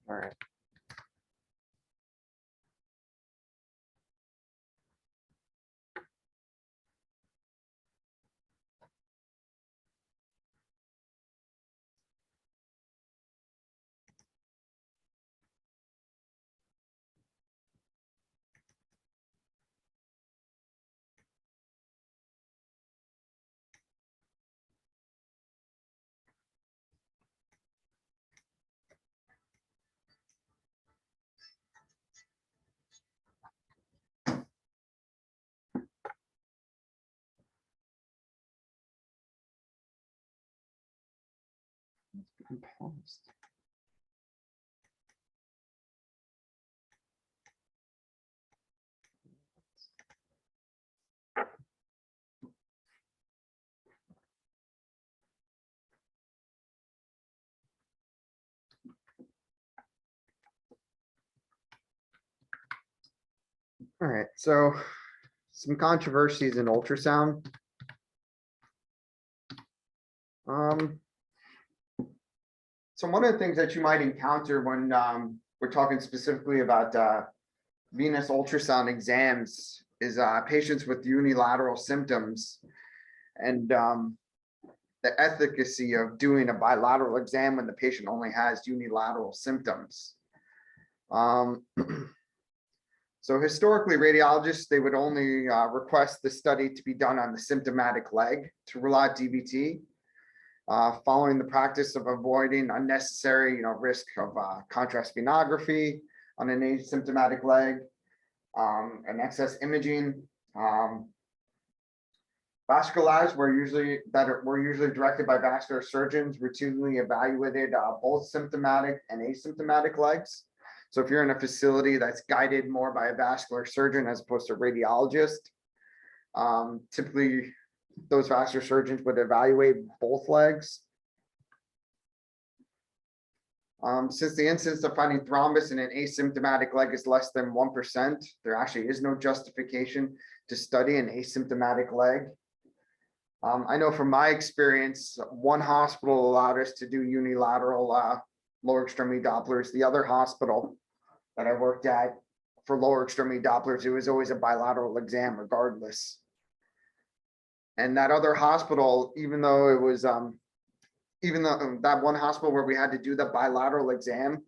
All right. Paused. All right, so some controversies in ultrasound. So one of the things that you might encounter when we're talking specifically about venous ultrasound exams is patients with unilateral symptoms and the efficacy of doing a bilateral exam when the patient only has unilateral symptoms. So historically, radiologists, they would only request the study to be done on the symptomatic leg to rule out DVT, following the practice of avoiding unnecessary, risk of contrast venography on an asymptomatic leg, and excess imaging. Vascular labs were usually directed by vascular surgeons, routinely evaluated both symptomatic and asymptomatic legs. So if you're in a facility that's guided more by a vascular surgeon as opposed to a radiologist, typically those vascular surgeons would evaluate both legs. Since the incidence of finding thrombus in an asymptomatic leg is less than 1%, there actually is no justification to study an asymptomatic leg. I know from my experience, one hospital allowed us to do unilateral lower extremity Dopplers. The other hospital that I worked at for lower extremity Dopplers, it was always a bilateral exam regardless. And that other hospital, even though it was, even though that one hospital where we had to do the bilateral exam,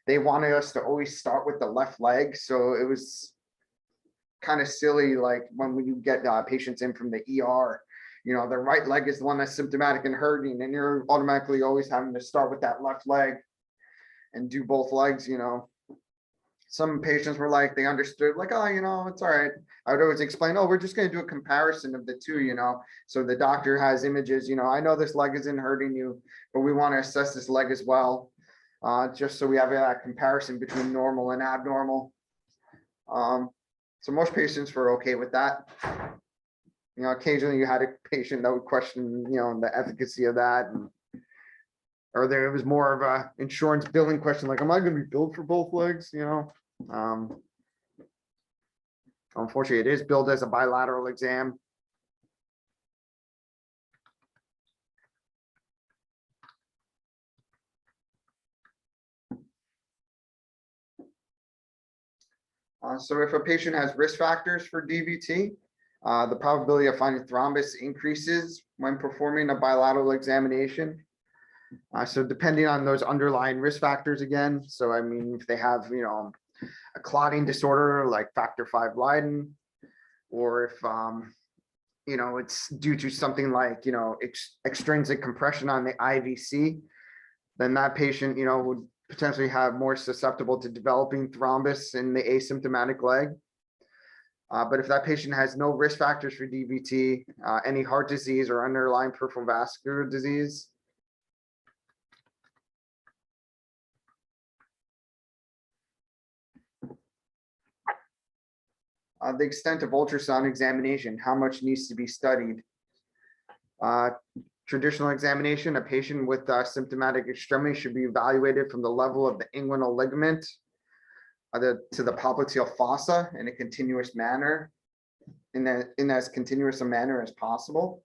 they wanted us to always start with the left leg. So it was kind of silly, like when you get patients in from the ER, the right leg is the one that's symptomatic and hurting, and you're automatically always having to start with that left leg and do both legs. Some patients were like, they understood, like, oh, it's all right. I would always explain, oh, we're just going to do a comparison of the two, so the doctor has images, I know this leg isn't hurting you, but we want to assess this leg as well, just so we have that comparison between normal and abnormal. So most patients were okay with that. Occasionally you had a patient that would question, the efficacy of that, or there was more of a insurance billing question, like, am I going to be billed for both legs? Unfortunately, it is billed as a bilateral exam. So if a patient has risk factors for DVT, the probability of finding thrombus increases when performing a bilateral examination. So depending on those underlying risk factors again, so I mean, if they have, a clotting disorder like factor V Leiden, or if, it's due to something like, extrinsic compression on the IVC, then that patient, would potentially have more susceptible to developing thrombus in the asymptomatic leg. But if that patient has no risk factors for DVT, any heart disease or underlying peripheral vascular disease, the extent of ultrasound examination, how much needs to be studied. Traditional examination, a patient with symptomatic extremity should be evaluated from the level of the inguinal ligament to the popliteal fossa in a continuous manner, in as continuous a manner as possible.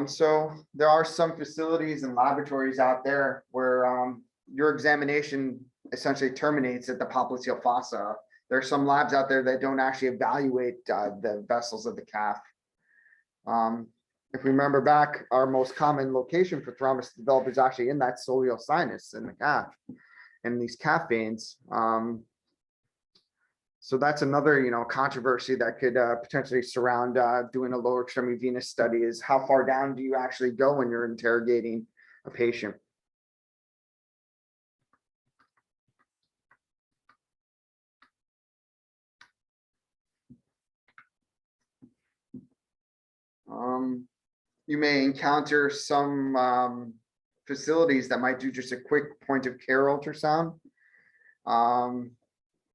So there are some facilities and laboratories out there where your examination essentially terminates at the popliteal fossa. There are some labs out there that don't actually evaluate the vessels of the calf. If we remember back, our most common location for thrombus to develop is actually in that soleal sinus in the calf, in these calf veins. So that's another, controversy that could potentially surround doing a lower extremity venous study, is how far down do you actually go when you're interrogating a patient? You may encounter some facilities that might do just a quick point of care ultrasound.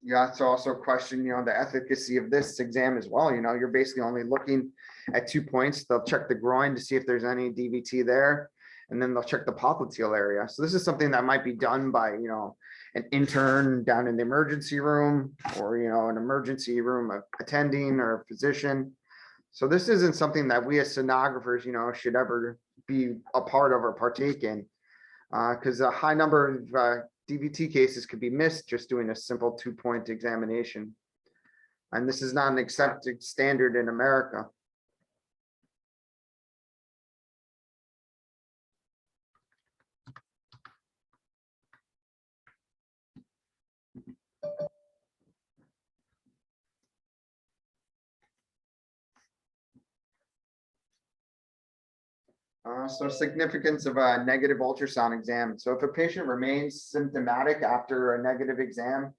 You have to also question, the efficacy of this exam as well. You're basically only looking at 2 points. They'll check the groin to see if there's any DVT there, and then they'll check the popliteal area. So this is something that might be done by, an intern down in the emergency room, or, an emergency room attending or a physician. So this isn't something that we as sonographers, should ever be a part of or partake in, because a high number of DVT cases could be missed just doing a simple 2-point examination. And this is not an accepted standard in America. So significance of a negative ultrasound exam. So if a patient remains symptomatic after a negative exam,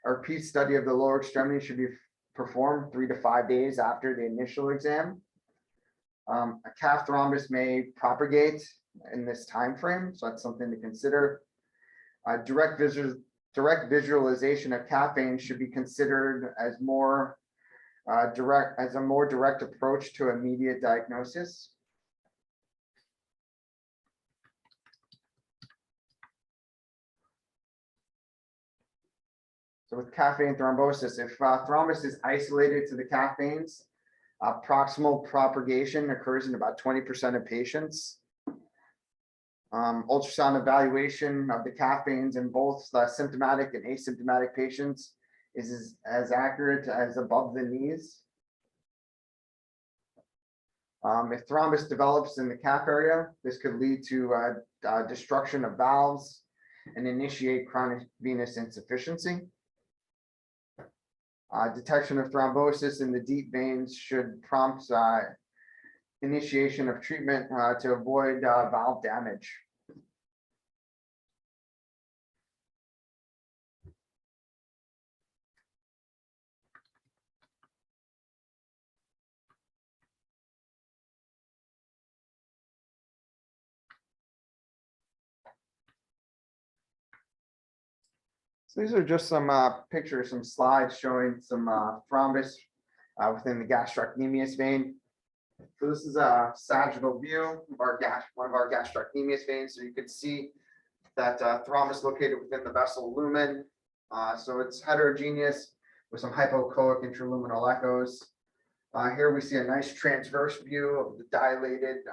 a repeat study of the lower extremity should be performed 3 to 5 days after the initial exam. A calf thrombus may propagate in this time frame, so that's something to consider. Direct visualization of calf veins should be considered as a more direct approach to immediate diagnosis. So with caffeine thrombosis, if thrombus is isolated to the calf veins, proximal propagation occurs in about 20% of patients. Ultrasound evaluation of the calf veins in both symptomatic and asymptomatic patients is as accurate as above the knees. If thrombus develops in the calf area, this could lead to destruction of valves and initiate chronic venous insufficiency. Detection of thrombosis in the deep veins should prompt initiation of treatment to avoid valve damage. So these are just some pictures, some slides showing some thrombus within the gastrocnemius vein. So this is a sagittal view of one of our gastrocnemius veins. So you can see that thrombus located within the vessel lumen. So it's heterogeneous with some hypoechoic intraluminal echoes. Here we see a nice transverse view of the dilated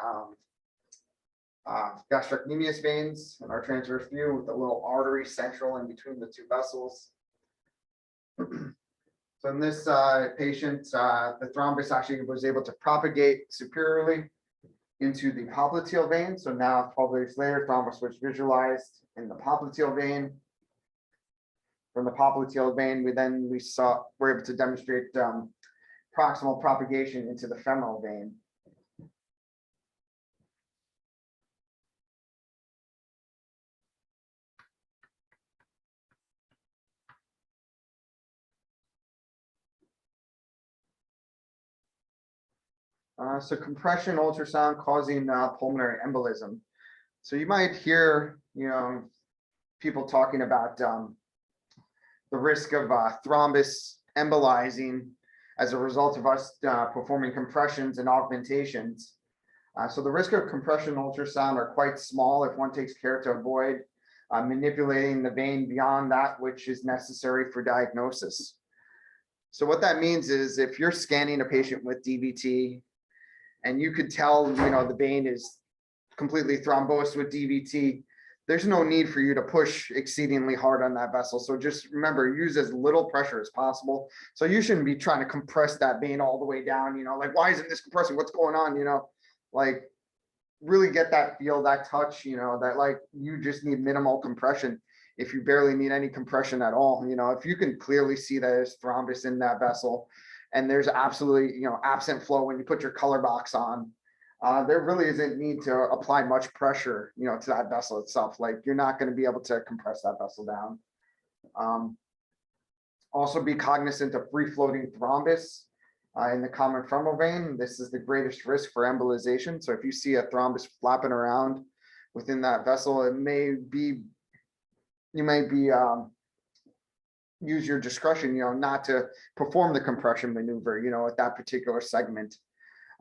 gastrocnemius veins in our transverse view, with a little artery central in between the 2 vessels. So in this patient, the thrombus actually was able to propagate superiorly into the popliteal vein. So now 12 days later, thrombus was visualized in the popliteal vein. From the popliteal vein, we're able to demonstrate proximal propagation into the femoral vein. So compression ultrasound causing pulmonary embolism. So you might hear, people talking about the risk of thrombus embolizing as a result of us performing compressions and augmentations. So the risk of compression ultrasound are quite small if one takes care to avoid manipulating the vein beyond that which is necessary for diagnosis. So what that means is, if you're scanning a patient with DVT and you could tell, the vein is completely thrombosed with DVT, there's no need for you to push exceedingly hard on that vessel. So just remember, use as little pressure as possible. So you shouldn't be trying to compress that vein all the way down, like, why isn't this compressing? What's going on? Like really get that feel, that touch, that like you just need minimal compression. If you barely need any compression at all, if you can clearly see that there's thrombus in that vessel and there's absolutely, absent flow when you put your color box on, there really isn't need to apply much pressure, to that vessel itself. Like you're not going to be able to compress that vessel down. Also be cognizant of free floating thrombus in the common femoral vein. This is the greatest risk for embolization. So if you see a thrombus flapping around within that vessel, you may be use your discretion, not to perform the compression maneuver, at that particular segment.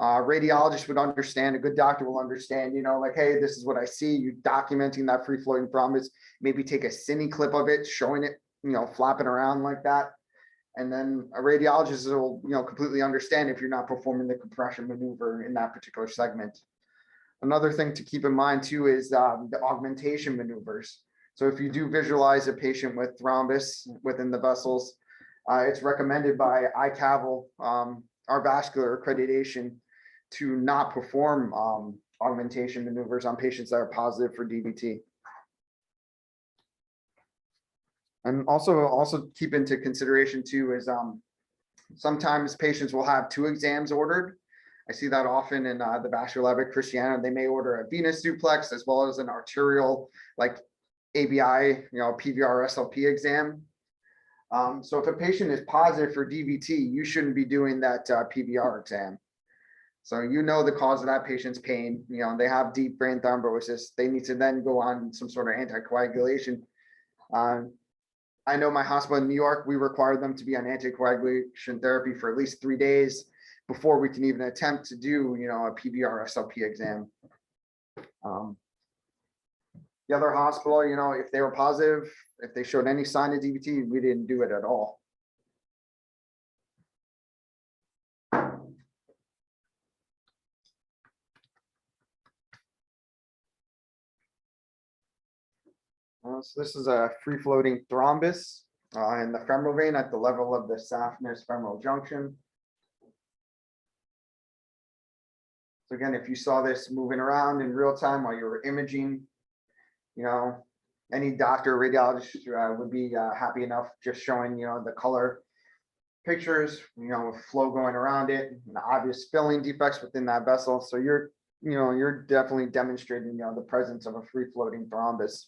Radiologist would understand, a good doctor will understand, like, hey, this is what I see, you documenting that free floating thrombus, maybe take a cine clip of it, showing it, flapping around like that. And then a radiologist will, completely understand if you're not performing the compression maneuver in that particular segment. Another thing to keep in mind too is the augmentation maneuvers. So if you do visualize a patient with thrombus within the vessels, it's recommended by ICAVL, our vascular accreditation, to not perform augmentation maneuvers on patients that are positive for DVT. And also keep into consideration too is sometimes patients will have 2 exams ordered. I see that often in the vascular lab at Christiana. They may order a venous duplex as well as an arterial, like ABI, PVR SLP exam. So if a patient is positive for DVT, you shouldn't be doing that PVR exam. So the cause of that patient's pain, they have deep brain thrombosis. They need to then go on some sort of anticoagulation. I know my hospital in New York, we require them to be on anticoagulation therapy for at least 3 days before we can even attempt to do, a PVR SLP exam. The other hospital, if they were positive, if they showed any sign of DVT, we didn't do it at all. So this is a free-floating thrombus in the femoral vein at the level of the saphenous femoral junction. So again, if you saw this moving around in real time while you were imaging, any doctor or radiologist would be happy enough just showing, the color pictures, with flow going around it, and obvious filling defects within that vessel. So you're definitely demonstrating, the presence of a free-floating thrombus.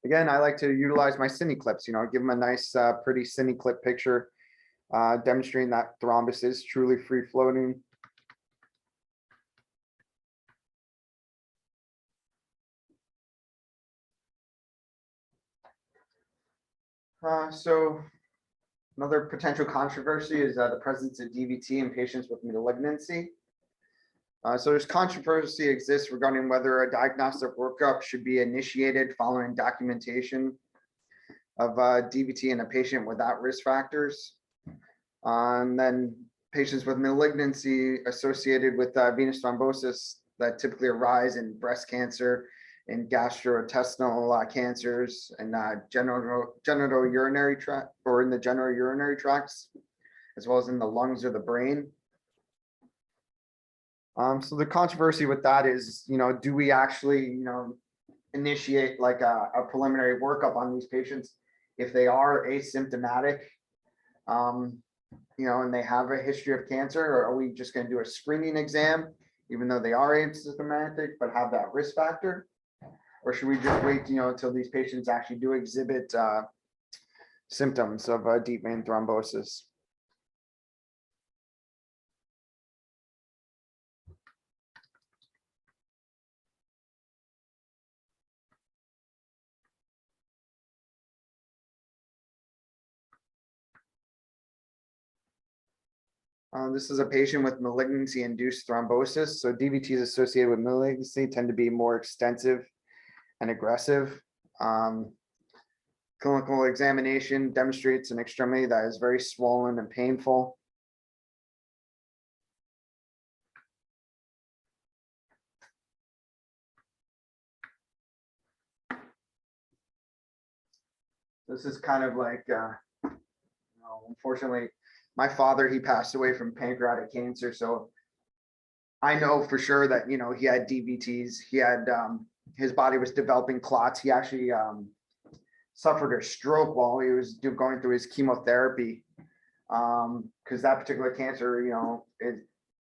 Again, I like to utilize my cine clips, give them a nice, pretty cine clip picture, demonstrating that thrombus is truly free-floating. So another potential controversy is the presence of DVT in patients with malignancy. So there's controversy exists regarding whether a diagnostic workup should be initiated following documentation of DVT in a patient without risk factors. And then patients with malignancy associated with venous thrombosis that typically arise in breast cancer, in gastrointestinal cancers, and genital urinary tract, or in the genital urinary tracts, as well as in the lungs or the brain. So the controversy with that is, do we actually, initiate like a preliminary workup on these patients if they are asymptomatic, and they have a history of cancer, or are we just going to do a screening exam, even though they are asymptomatic but have that risk factor? Or should we just wait, until these patients actually do exhibit symptoms of deep vein thrombosis? This is a patient with malignancy-induced thrombosis. So DVTs associated with malignancy tend to be more extensive and aggressive. Clinical examination demonstrates an extremity that is very swollen and painful. This is kind of like, unfortunately, my father, he passed away from pancreatic cancer. So I know for sure that, he had DVTs. He had, his body was developing clots. He actually suffered a stroke while he was going through his chemotherapy. Because that particular cancer, it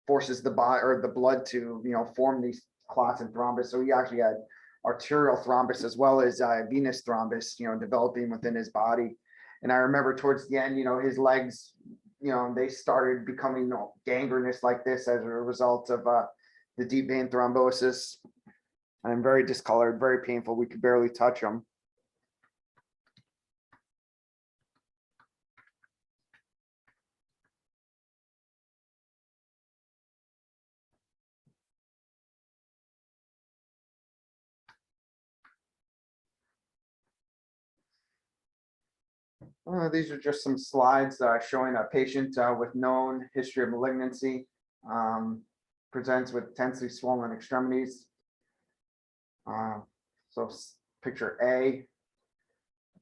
forces the body or the blood to, form these clots and thrombus. So he actually had arterial thrombus as well as venous thrombus, developing within his body. And I remember towards the end, his legs, they started becoming gangrenous like this as a result of the deep vein thrombosis. And very discolored, very painful. We could barely touch them. These are just some slides showing a patient with known history of malignancy, presents with tensely swollen extremities. So picture A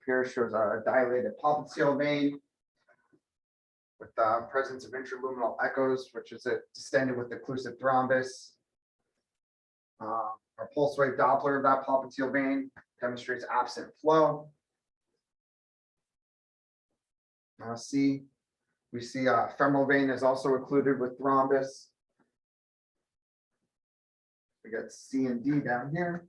here shows a dilated popliteal vein with the presence of intraluminal echoes, which is distended with occlusive thrombus. Our pulse wave Doppler of that popliteal vein demonstrates absent flow. C, we see femoral vein is also occluded with thrombus. We got C and D down here.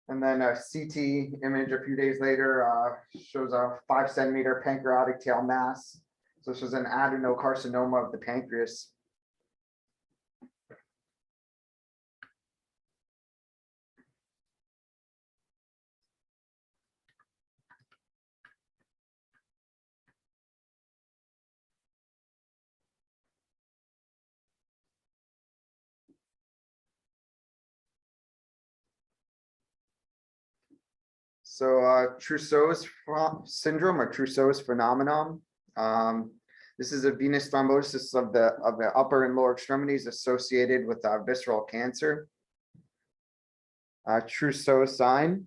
And then a CT image a few days later shows a 5 centimeter pancreatic tail mass. So this was an adenocarcinoma of the pancreas. So Trousseau's syndrome or Trousseau's phenomenon. This is a venous thrombosis of the upper and lower extremities associated with visceral cancer. Trousseau sign,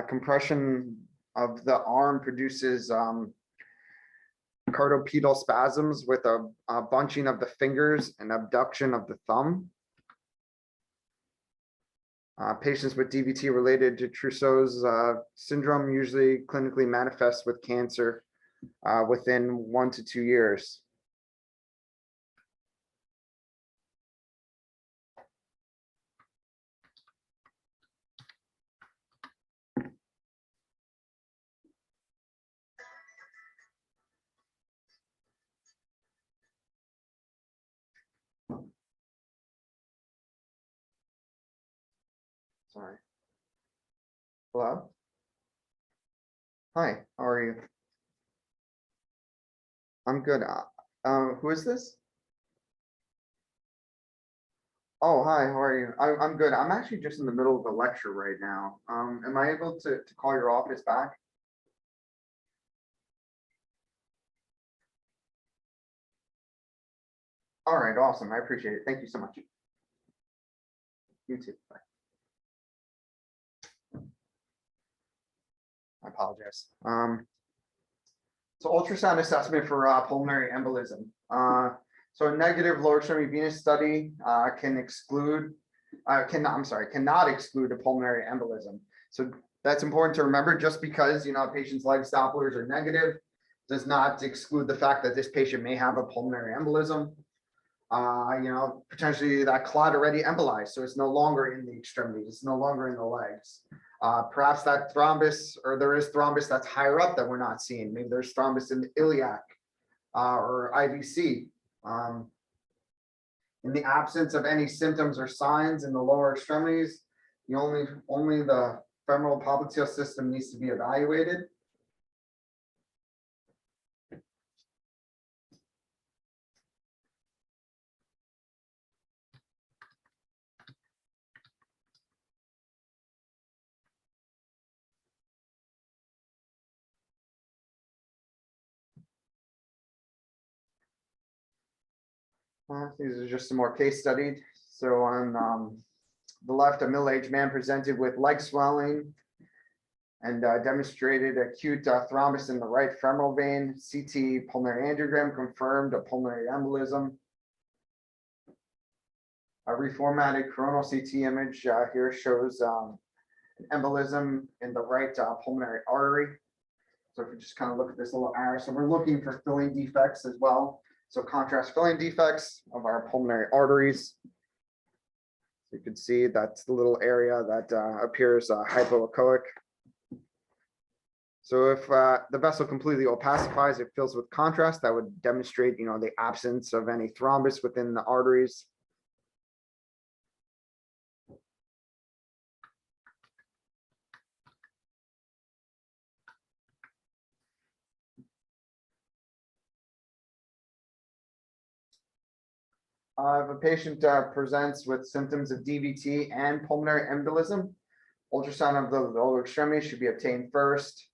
compression of the arm produces cardopedal spasms with a bunching of the fingers and abduction of the thumb. Patients with DVT related to Trousseau's syndrome usually clinically manifest with cancer within 1 to 2 years. Sorry. Hello? Hi, how are you? I'm good. Who is this? Oh, hi, how are you? I'm good. I'm actually just in the middle of a lecture right now. Am I able to call your office back? All right, awesome. I appreciate it. Thank you so much. You too. Bye. I apologize. So ultrasound assessment for pulmonary embolism. So a negative lower extremity venous study cannot exclude a pulmonary embolism. So that's important to remember. Just because a patient's leg Dopplers are negative does not exclude the fact that this patient may have a pulmonary embolism. Potentially that clot already embolized, so it's no longer in the extremities, it's no longer in the legs. Perhaps that thrombus, or there is thrombus that's higher up that we're not seeing. Maybe there's thrombus in the iliac or IVC. In the absence of any symptoms or signs in the lower extremities, only the femoral popliteal system needs to be evaluated. These are just some more case studies. So on the left, a middle-aged man presented with leg swelling and demonstrated acute thrombus in the right femoral vein. CT pulmonary angiogram confirmed a pulmonary embolism. A reformatted coronal CT image here shows an embolism in the right pulmonary artery. So if we just kind of look at this little arrow, so we're looking for filling defects as well. So contrast filling defects of our pulmonary arteries. You can see that's the little area that appears hypoechoic. So if the vessel completely opacifies, it fills with contrast, that would demonstrate, the absence of any thrombus within the arteries. If a patient presents with symptoms of DVT and pulmonary embolism, ultrasound of the lower extremity should be obtained first.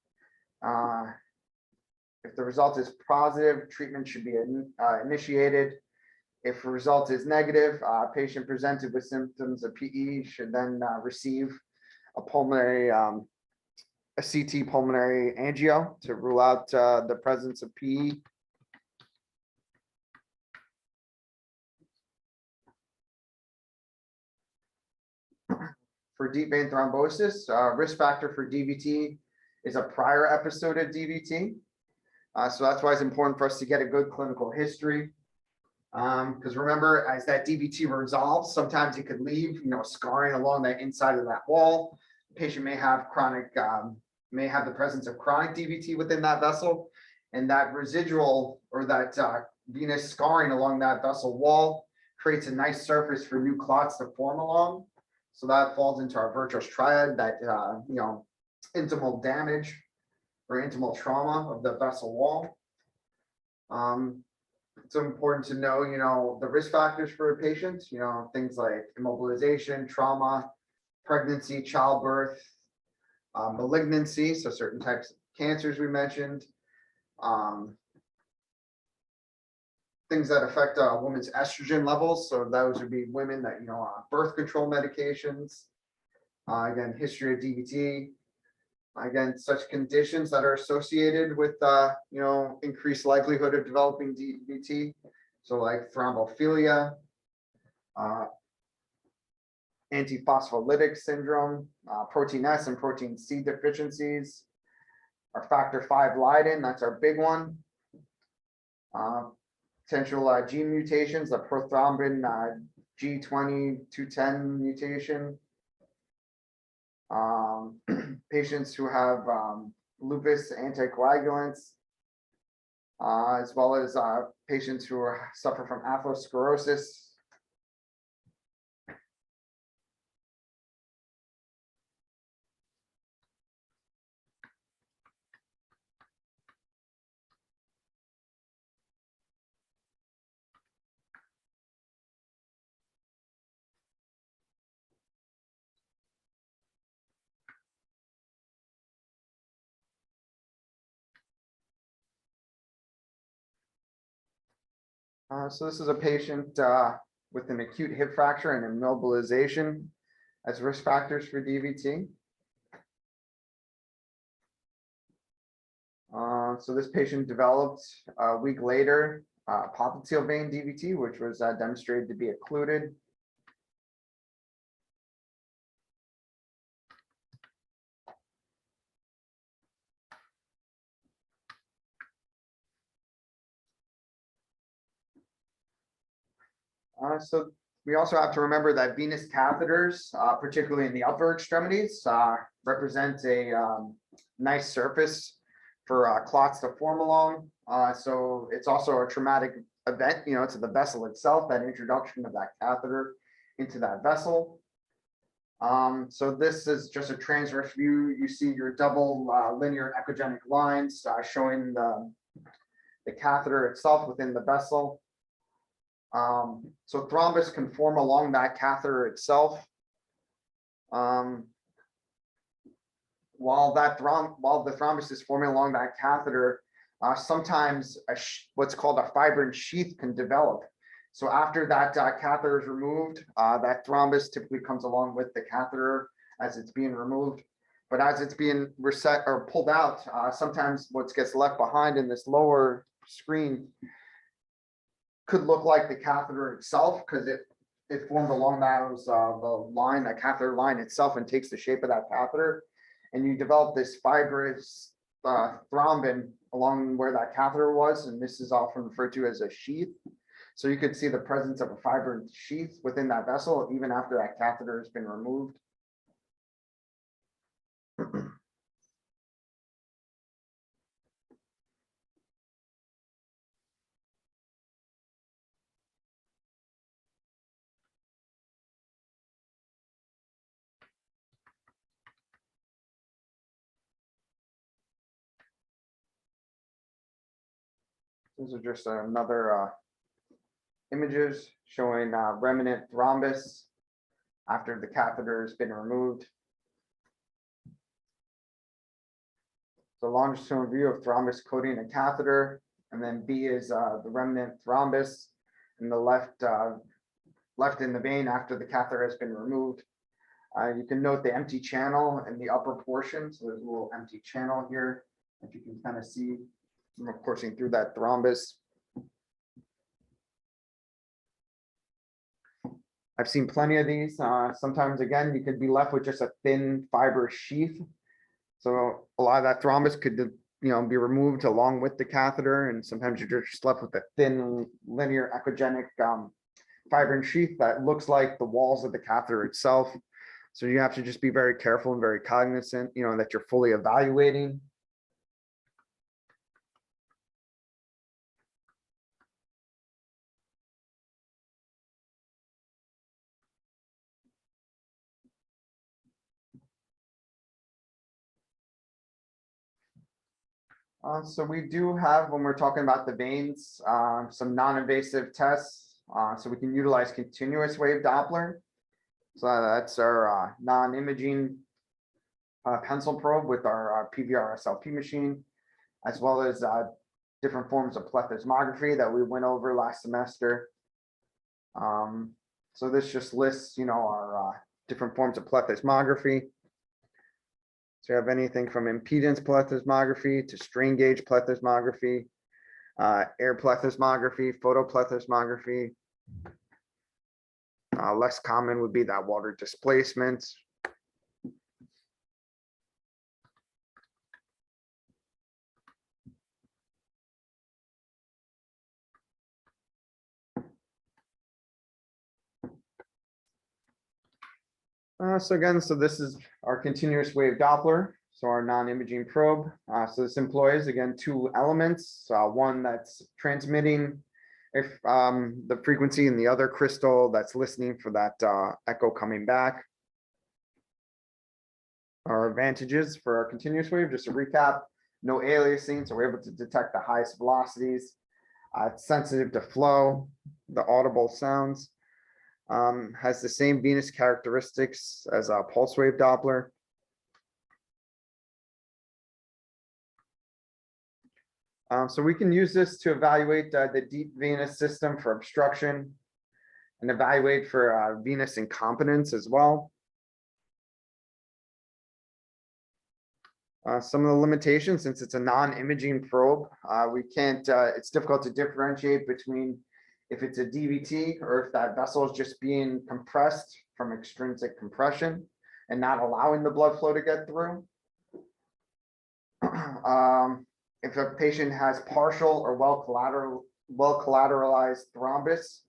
If the result is positive, treatment should be initiated. If the result is negative, patient presented with symptoms of PE should then receive a pulmonary, a CT pulmonary angio to rule out the presence of PE. For deep vein thrombosis, risk factor for DVT is a prior episode of DVT. So that's why it's important for us to get a good clinical history. Because remember, as that DVT resolves, sometimes it could leave, scarring along the inside of that wall. The patient may have may have the presence of chronic DVT within that vessel, and that residual or that venous scarring along that vessel wall creates a nice surface for new clots to form along. So that falls into our virtuous triad, that intimal damage or intimal trauma of the vessel wall. It's important to know, the risk factors for a patient, things like immobilization, trauma, pregnancy, childbirth, malignancy, so certain types of cancers we mentioned, things that affect a woman's estrogen levels. So those would be women that, birth control medications, again, history of DVT, again, such conditions that are associated with, increased likelihood of developing DVT. So like thrombophilia, antiphospholytic syndrome, protein S and protein C deficiencies, our factor V Leiden, that's our big one. Potential gene mutations, the prothrombin G20-210 mutation. Patients who have lupus anticoagulants, as well as patients who suffer from atherosclerosis. So this is a patient with an acute hip fracture and immobilization as risk factors for DVT. So this patient developed a week later popliteal vein DVT, which was demonstrated to be occluded. So we also have to remember that venous catheters, particularly in the upper extremities, represent a nice surface for clots to form along. So it's also a traumatic event, to the vessel itself, that introduction of that catheter into that vessel. So this is just a transverse view. You see your double linear echogenic lines showing the catheter itself within the vessel. So thrombus can form along that catheter itself. While the thrombus is forming along that catheter, sometimes what's called a fibrin sheath can develop. So after that catheter is removed, that thrombus typically comes along with the catheter as it's being removed. But as it's being reset or pulled out, sometimes what gets left behind in this lower screen could look like the catheter itself, because it formed along the line, that catheter line itself, and takes the shape of that catheter. And you develop this fibrous thrombin along where that catheter was, and this is often referred to as a sheath. So you could see the presence of a fibrin sheath within that vessel, even after that catheter has been removed. These are just another images showing remnant thrombus after the catheter has been removed. So longitudinal view of thrombus coating a catheter, and then B is the remnant thrombus in the left in the vein after the catheter has been removed. You can note the empty channel in the upper portion. So there's a little empty channel here that you can kind of see coursing through that thrombus. I've seen plenty of these. Sometimes, again, you could be left with just a thin fibrous sheath. So a lot of that thrombus could, be removed along with the catheter, and sometimes you're just left with a thin linear echogenic fibrin sheath that looks like the walls of the catheter itself. So you have to just be very careful and very cognizant, that you're fully evaluating. So we do have, when we're talking about the veins, some non-invasive tests. So we can utilize continuous wave Doppler. So that's our non-imaging pencil probe with our PVR SLP machine, as well as different forms of Pletheismography that we went over last semester. So this just lists, our different forms of Pletheismography. So you have anything from Impedance Platform to strain gauge Pletheismography, Aeroplethysmography, Photoplethysmography. Less common would be that water displacement. So this is our continuous wave Doppler, so our non-imaging probe. So this employs, again, two elements, one that's transmitting if the frequency, and the other crystal that's listening for that echo coming back. Our advantages for our continuous wave, just to recap: no aliasing, so we're able to detect the highest velocities. It's sensitive to flow, the audible sounds. Has the same venous characteristics as a pulse wave Doppler. So we can use this to evaluate the deep venous system for obstruction, and evaluate for venous incompetence as well. Some of the limitations, since it's a non-imaging probe, we can't, it's difficult to differentiate between if it's a DVT or if that vessel is just being compressed from extrinsic compression and not allowing the blood flow to get through. If a patient has partial or well collateralized thrombus,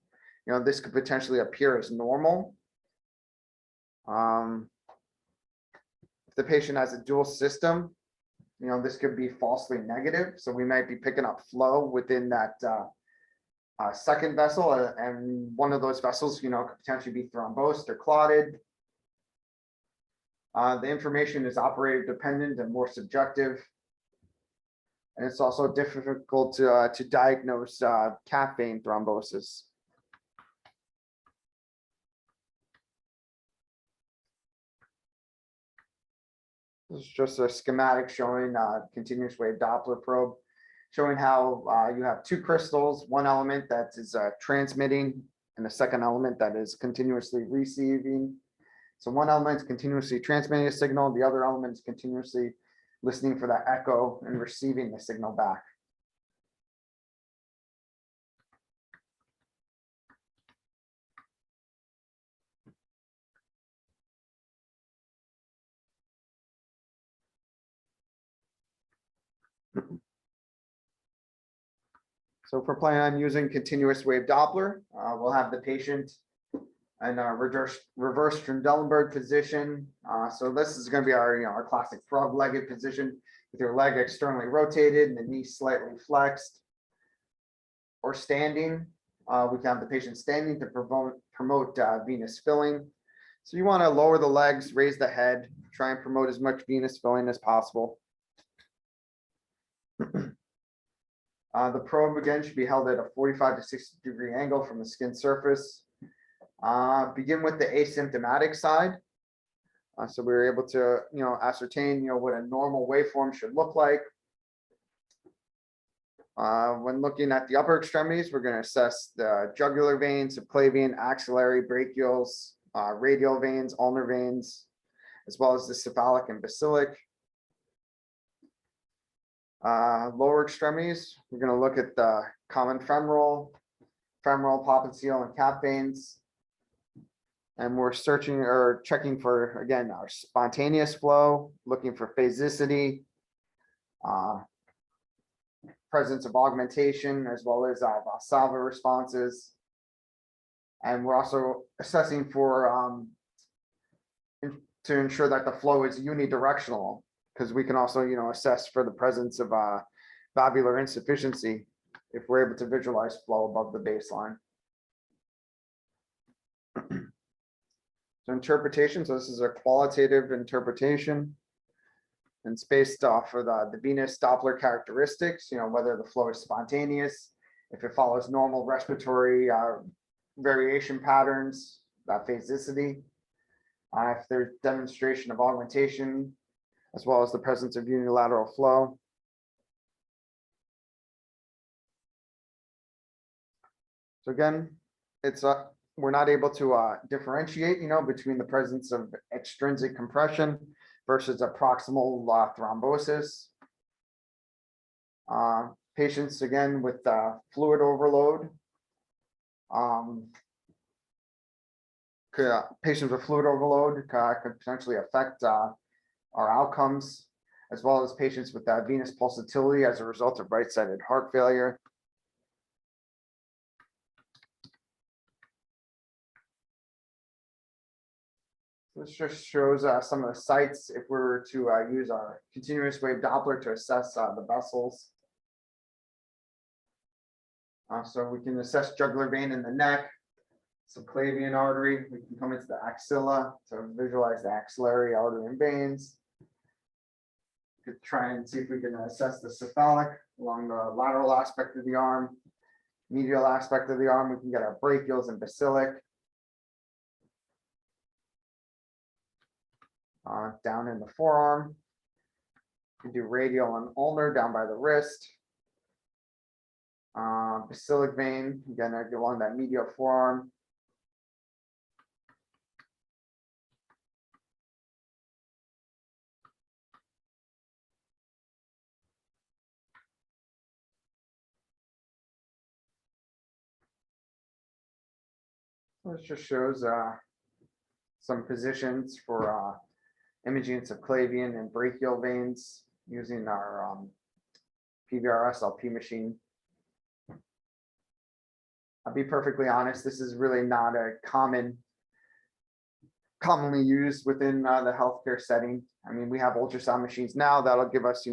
this could potentially appear as normal. If the patient has a dual system, this could be falsely negative. So we might be picking up flow within that second vessel, and one of those vessels, could potentially be thrombosed or clotted. The information is operator dependent and more subjective. And it's also difficult to diagnose caffeine thrombosis. This is just a schematic showing continuous wave Doppler probe, showing how you have two crystals, one element that is transmitting and the second element that is continuously receiving. So one element is continuously transmitting a signal, the other element is continuously listening for that echo and receiving the signal back. So if we're planning on using continuous wave Doppler, we'll have the patient in a reverse Trendelenburg position. So this is going to be our, our classic frog-legged position with your leg externally rotated and the knee slightly flexed. Or standing, we can have the patient standing to promote venous filling. So you want to lower the legs, raise the head, try and promote as much venous filling as possible. The probe again should be held at a 45 to 60 degree angle from the skin surface. Begin with the asymptomatic side. So we were able to, ascertain, what a normal waveform should look like. When looking at the upper extremities, we're going to assess the jugular veins, subclavian, axillary, brachials, radial veins, ulnar veins, as well as the cephalic and basilic. Lower extremities, we're going to look at the common femoral, popliteal, and calf veins. And we're searching or checking for, again, our spontaneous flow, looking for phasicity, presence of augmentation, as well as Valsalva responses. And we're also assessing for, to ensure that the flow is unidirectional, because we can also, assess for the presence of valvular insufficiency if we're able to visualize flow above the baseline. So interpretation, so this is a qualitative interpretation, and it's based off of the venous Doppler characteristics, whether the flow is spontaneous, if it follows normal respiratory variation patterns, that phasicity, if there's demonstration of augmentation, as well as the presence of unilateral flow. So again, it's we're not able to differentiate, between the presence of extrinsic compression versus a proximal thrombosis. Patients, again, with fluid overload. Patients with fluid overload could potentially affect our outcomes, as well as patients with venous pulsatility as a result of right-sided heart failure. This just shows some of the sites if we were to use our continuous wave Doppler to assess the vessels. So we can assess jugular vein in the neck, subclavian artery. We can come into the axilla to visualize the axillary artery and veins. We could try and see if we can assess the cephalic along the lateral aspect of the arm, medial aspect of the arm. We can get our brachials and basilic. Down in the forearm, we can do radial and ulnar down by the wrist. Basilic vein, again, along that medial forearm. This just shows some positions for imaging subclavian and brachial veins using our PVR SLP machine. I'll be perfectly honest, this is really not a commonly used within the healthcare setting. I mean, we have ultrasound machines now that'll give us,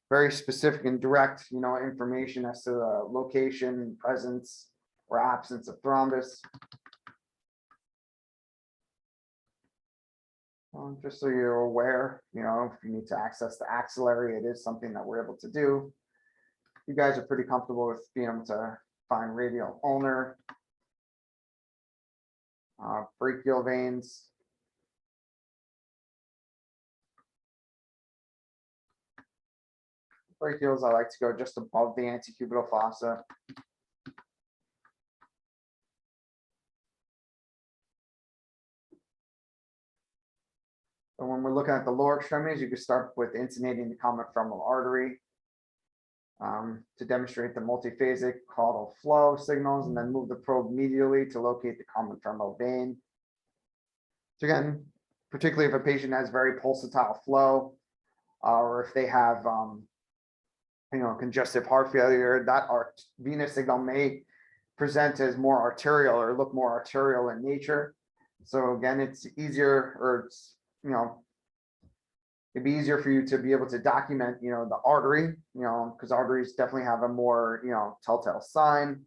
very specific and direct, information as to the location, presence, or absence of thrombus. Just so you're aware, if you need to access the axillary, it is something that we're able to do. You guys are pretty comfortable with being able to find radial ulnar, brachial veins. Brachials, I like to go just above the antecubital fossa. So when we're looking at the lower extremities, you can start with intubating the common femoral artery to demonstrate the multiphasic caudal flow signals, and then move the probe medially to locate the common femoral vein. So again, particularly if a patient has very pulsatile flow, or if they have congestive heart failure, that venous signal may present as more arterial or look more arterial in nature. So again, it's easier, or it's, it'd be easier for you to be able to document, the artery, because arteries definitely have a more, telltale sign.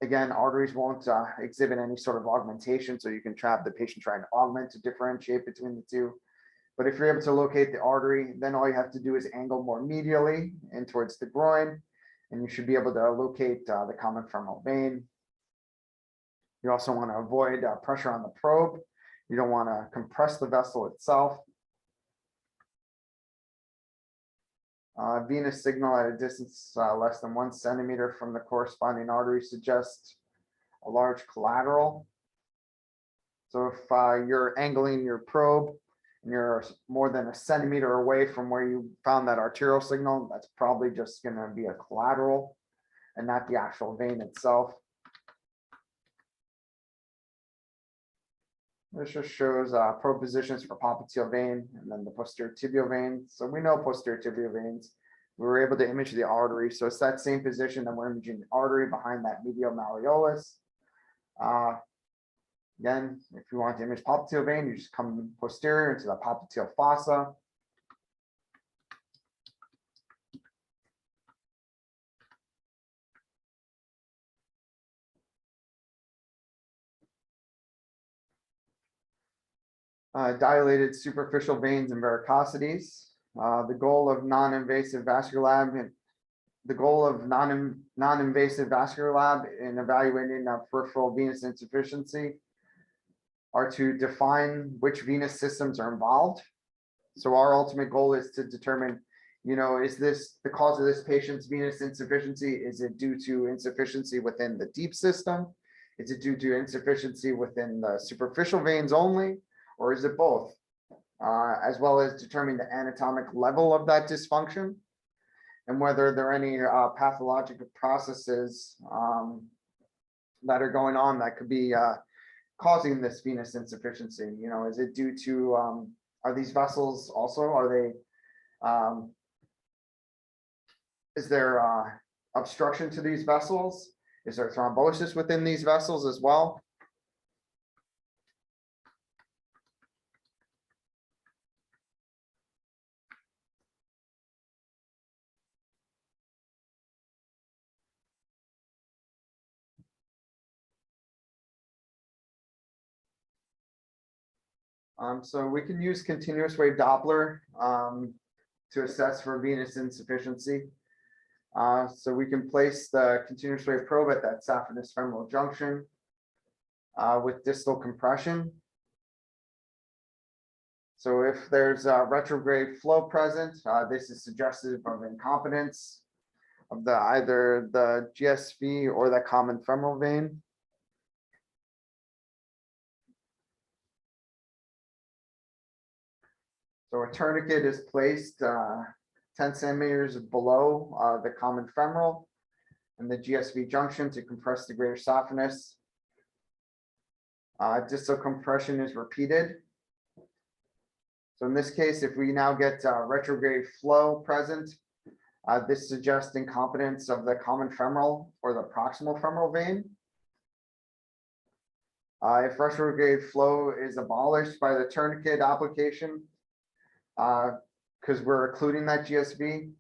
Again, arteries won't exhibit any sort of augmentation, so you can trap the patient trying to augment to differentiate between the two. But if you're able to locate the artery, then all you have to do is angle more medially and towards the groin, and you should be able to locate the common femoral vein. You also want to avoid pressure on the probe. You don't want to compress the vessel itself. Venous signal at a distance less than 1 centimeter from the corresponding artery suggests a large collateral. So if you're angling your probe and you're more than 1 centimeter away from where you found that arterial signal, that's probably just going to be a collateral and not the actual vein itself. This just shows probe positions for popliteal vein and then the posterior tibial vein. So we know posterior tibial veins. We were able to image the artery. So it's that same position that we're imaging the artery behind that medial malleolus. Again, if you want to image popliteal vein, you just come posterior into the popliteal fossa. Dilated superficial veins and varicosities. The goal of non-invasive vascular lab in evaluating peripheral venous insufficiency are to define which venous systems are involved. So our ultimate goal is to determine, is this the cause of this patient's venous insufficiency? Is it due to insufficiency within the deep system? Is it due to insufficiency within the superficial veins only? Or is it both? As well as determining the anatomic level of that dysfunction and whether there are any pathological processes that are going on that could be causing this venous insufficiency. Is it due to, are these vessels also, is there obstruction to these vessels? Is there thrombosis within these vessels as well? So we can use continuous wave Doppler to assess for venous insufficiency. So we can place the continuous wave probe at that saphenous femoral junction with distal compression. So if there's a retrograde flow present, this is suggestive of incompetence of either the GSV or the common femoral vein. So a tourniquet is placed 10 centimeters below the common femoral and the GSV junction to compress the greater saphenous. Distal compression is repeated. So in this case, if we now get retrograde flow present, this suggests incompetence of the common femoral or the proximal femoral vein. If retrograde flow is abolished by the tourniquet application, because we're occluding that GSV,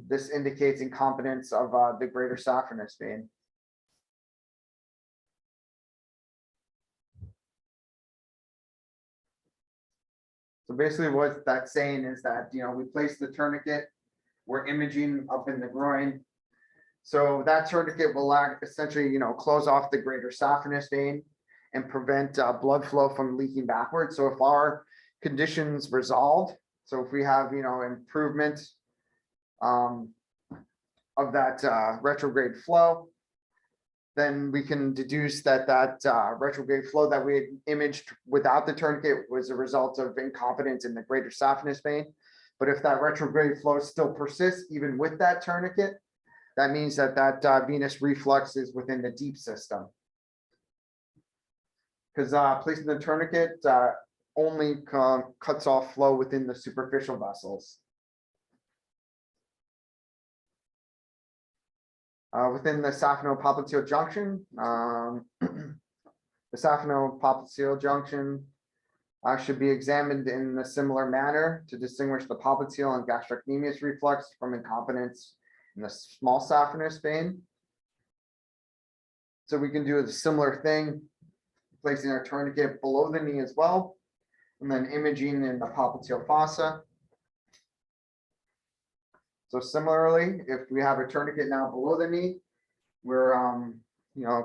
this indicates incompetence of the greater saphenous vein. So basically what that's saying is that, we place the tourniquet, we're imaging up in the groin. So that tourniquet will essentially, close off the greater saphenous vein and prevent blood flow from leaking backwards. So if our conditions resolved, so if we have, improvement of that retrograde flow, then we can deduce that retrograde flow that we had imaged without the tourniquet was a result of incompetence in the greater saphenous vein. But if that retrograde flow still persists even with that tourniquet, that means that venous reflux is within the deep system. Because placing the tourniquet only cuts off flow within the superficial vessels. Within the Sapheno-Popliteal junction, the Sapheno-Popliteal junction should be examined in a similar manner to distinguish the popliteal and gastrocnemius reflux from incompetence in the small saphenous vein. So we can do a similar thing, placing our tourniquet below the knee as well, and then imaging in the popliteal fossa. So similarly, if we have a tourniquet now below the knee, we're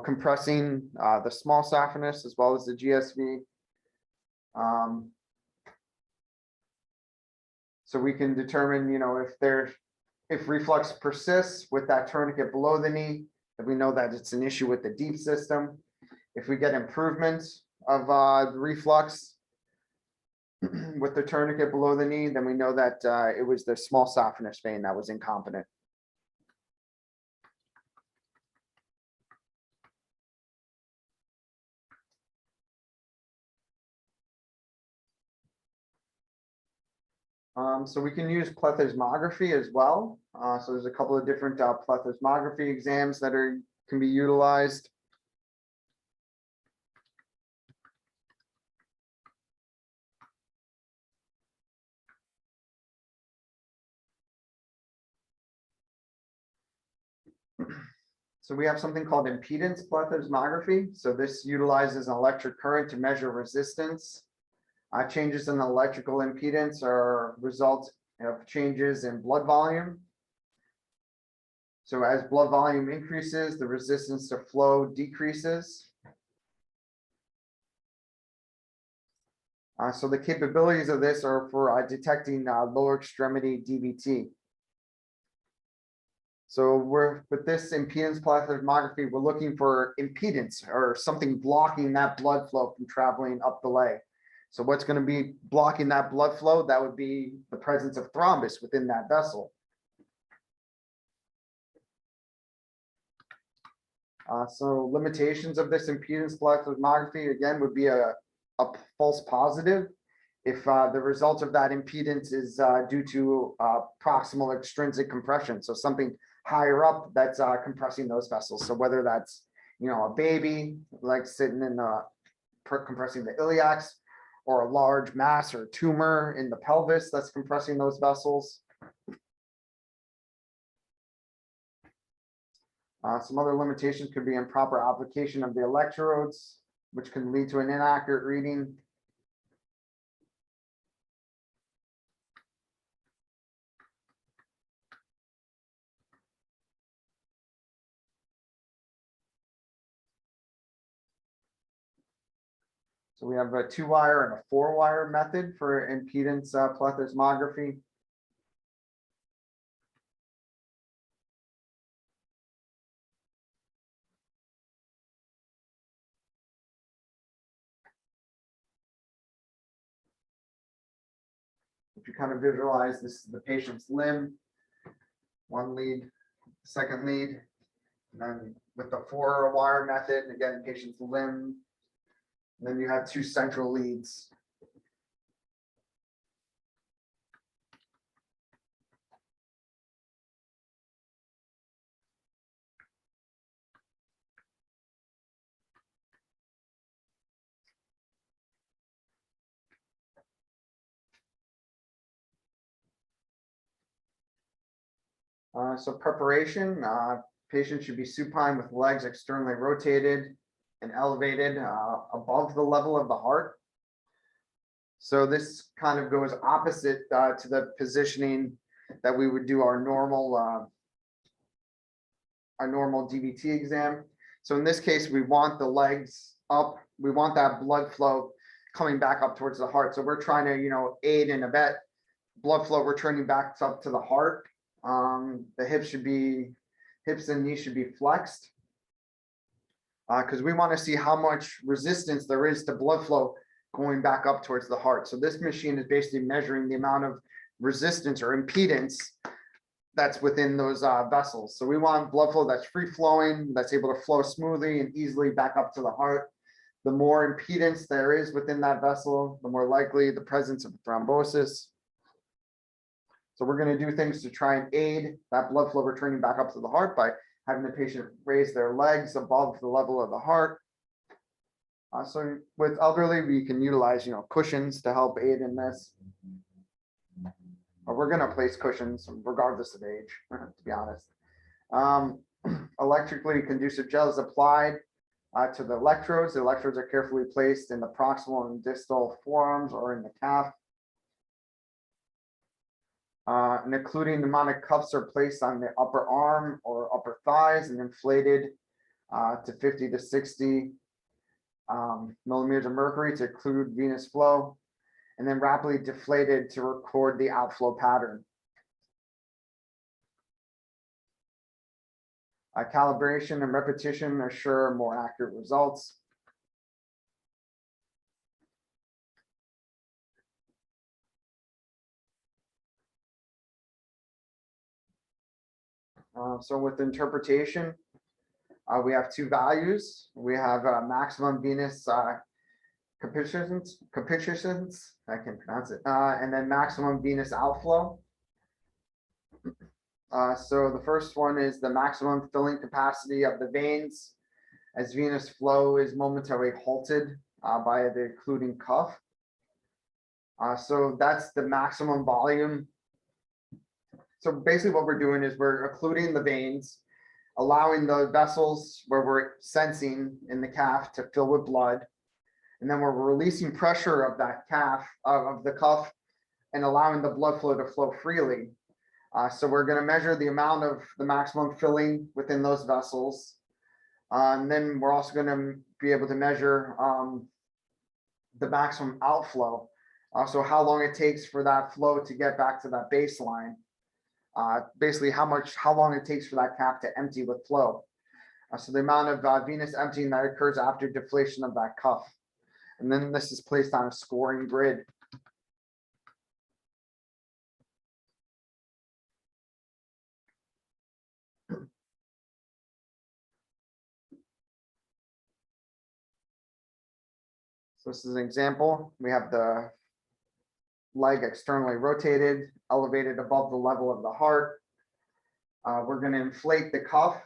compressing the small saphenous as well as the GSV. So we can determine, if reflux persists with that tourniquet below the knee, if we know that it's an issue with the deep system. If we get improvements of the reflux with the tourniquet below the knee, then we know that it was the small saphenous vein that was incompetent. So we can use Pletheismography as well. So there's a couple of different Pletheismography exams that can be utilized. So we have something called Impedance Platform. So this utilizes an electric current to measure resistance. Changes in electrical impedance are result of changes in blood volume. So as blood volume increases, the resistance to flow decreases. So the capabilities of this are for detecting lower extremity DVT. So with this impedance plethysmography, we're looking for impedance or something blocking that blood flow from traveling up the leg. So what's going to be blocking that blood flow? That would be the presence of thrombus within that vessel. So limitations of this impedance plethysmography, again, would be a false positive if the result of that impedance is due to proximal extrinsic compression. So something higher up that's compressing those vessels. So whether that's, a baby like sitting in compressing the iliacs, or a large mass or tumor in the pelvis that's compressing those vessels. Some other limitations could be improper application of the electrodes, which can lead to an inaccurate reading. So we have a 2-wire and a 4-wire method for impedance plethysmography. If you kind of visualize, this is the patient's limb, one lead, second lead, and then with the 4-wire method, again, patient's limb, and then you have 2 central leads. So preparation, patient should be supine with legs externally rotated and elevated above the level of the heart. So this kind of goes opposite to the positioning that we would do our normal DVT exam. So in this case, we want the legs up. We want that blood flow coming back up towards the heart. So we're trying to, aid and abet blood flow returning back up to the heart. The hips and knees should be flexed. because we want to see how much resistance there is to blood flow going back up towards the heart. So this machine is basically measuring the amount of resistance or impedance that's within those vessels. So we want blood flow that's free flowing, that's able to flow smoothly and easily back up to the heart. The more impedance there is within that vessel, the more likely the presence of thrombosis. So we're going to do things to try and aid that blood flow returning back up to the heart by having the patient raise their legs above the level of the heart. So with elderly, we can utilize, cushions to help aid in this. But we're going to place cushions regardless of age, to be honest. Electrically conducive gel is applied to the electrodes. The electrodes are carefully placed in the proximal and distal forearms or in the calf. And including pneumonic cuffs are placed on the upper arm or upper thighs and inflated to 50 to 60 millimeters of mercury to occlude venous flow, and then rapidly deflated to record the outflow pattern. Calibration and repetition assure more accurate results. So with interpretation, we have two values. We have maximum venous capitulations, I can pronounce it, and then maximum venous outflow. So the first one is the maximum filling capacity of the veins as venous flow is momentarily halted by the occluding cuff. So that's the maximum volume. So basically what we're doing is we're occluding the veins, allowing the vessels where we're sensing in the calf to fill with blood. And then we're releasing pressure of that calf, of the cuff, and allowing the blood flow to flow freely. So we're going to measure the amount of the maximum filling within those vessels. And then we're also going to be able to measure the maximum outflow. So how long it takes for that flow to get back to that baseline. Basically how long it takes for that calf to empty with flow. So the amount of venous emptying that occurs after deflation of that cuff. And then this is placed on a scoring grid. So this is an example. We have the leg externally rotated, elevated above the level of the heart. We're going to inflate the cuff.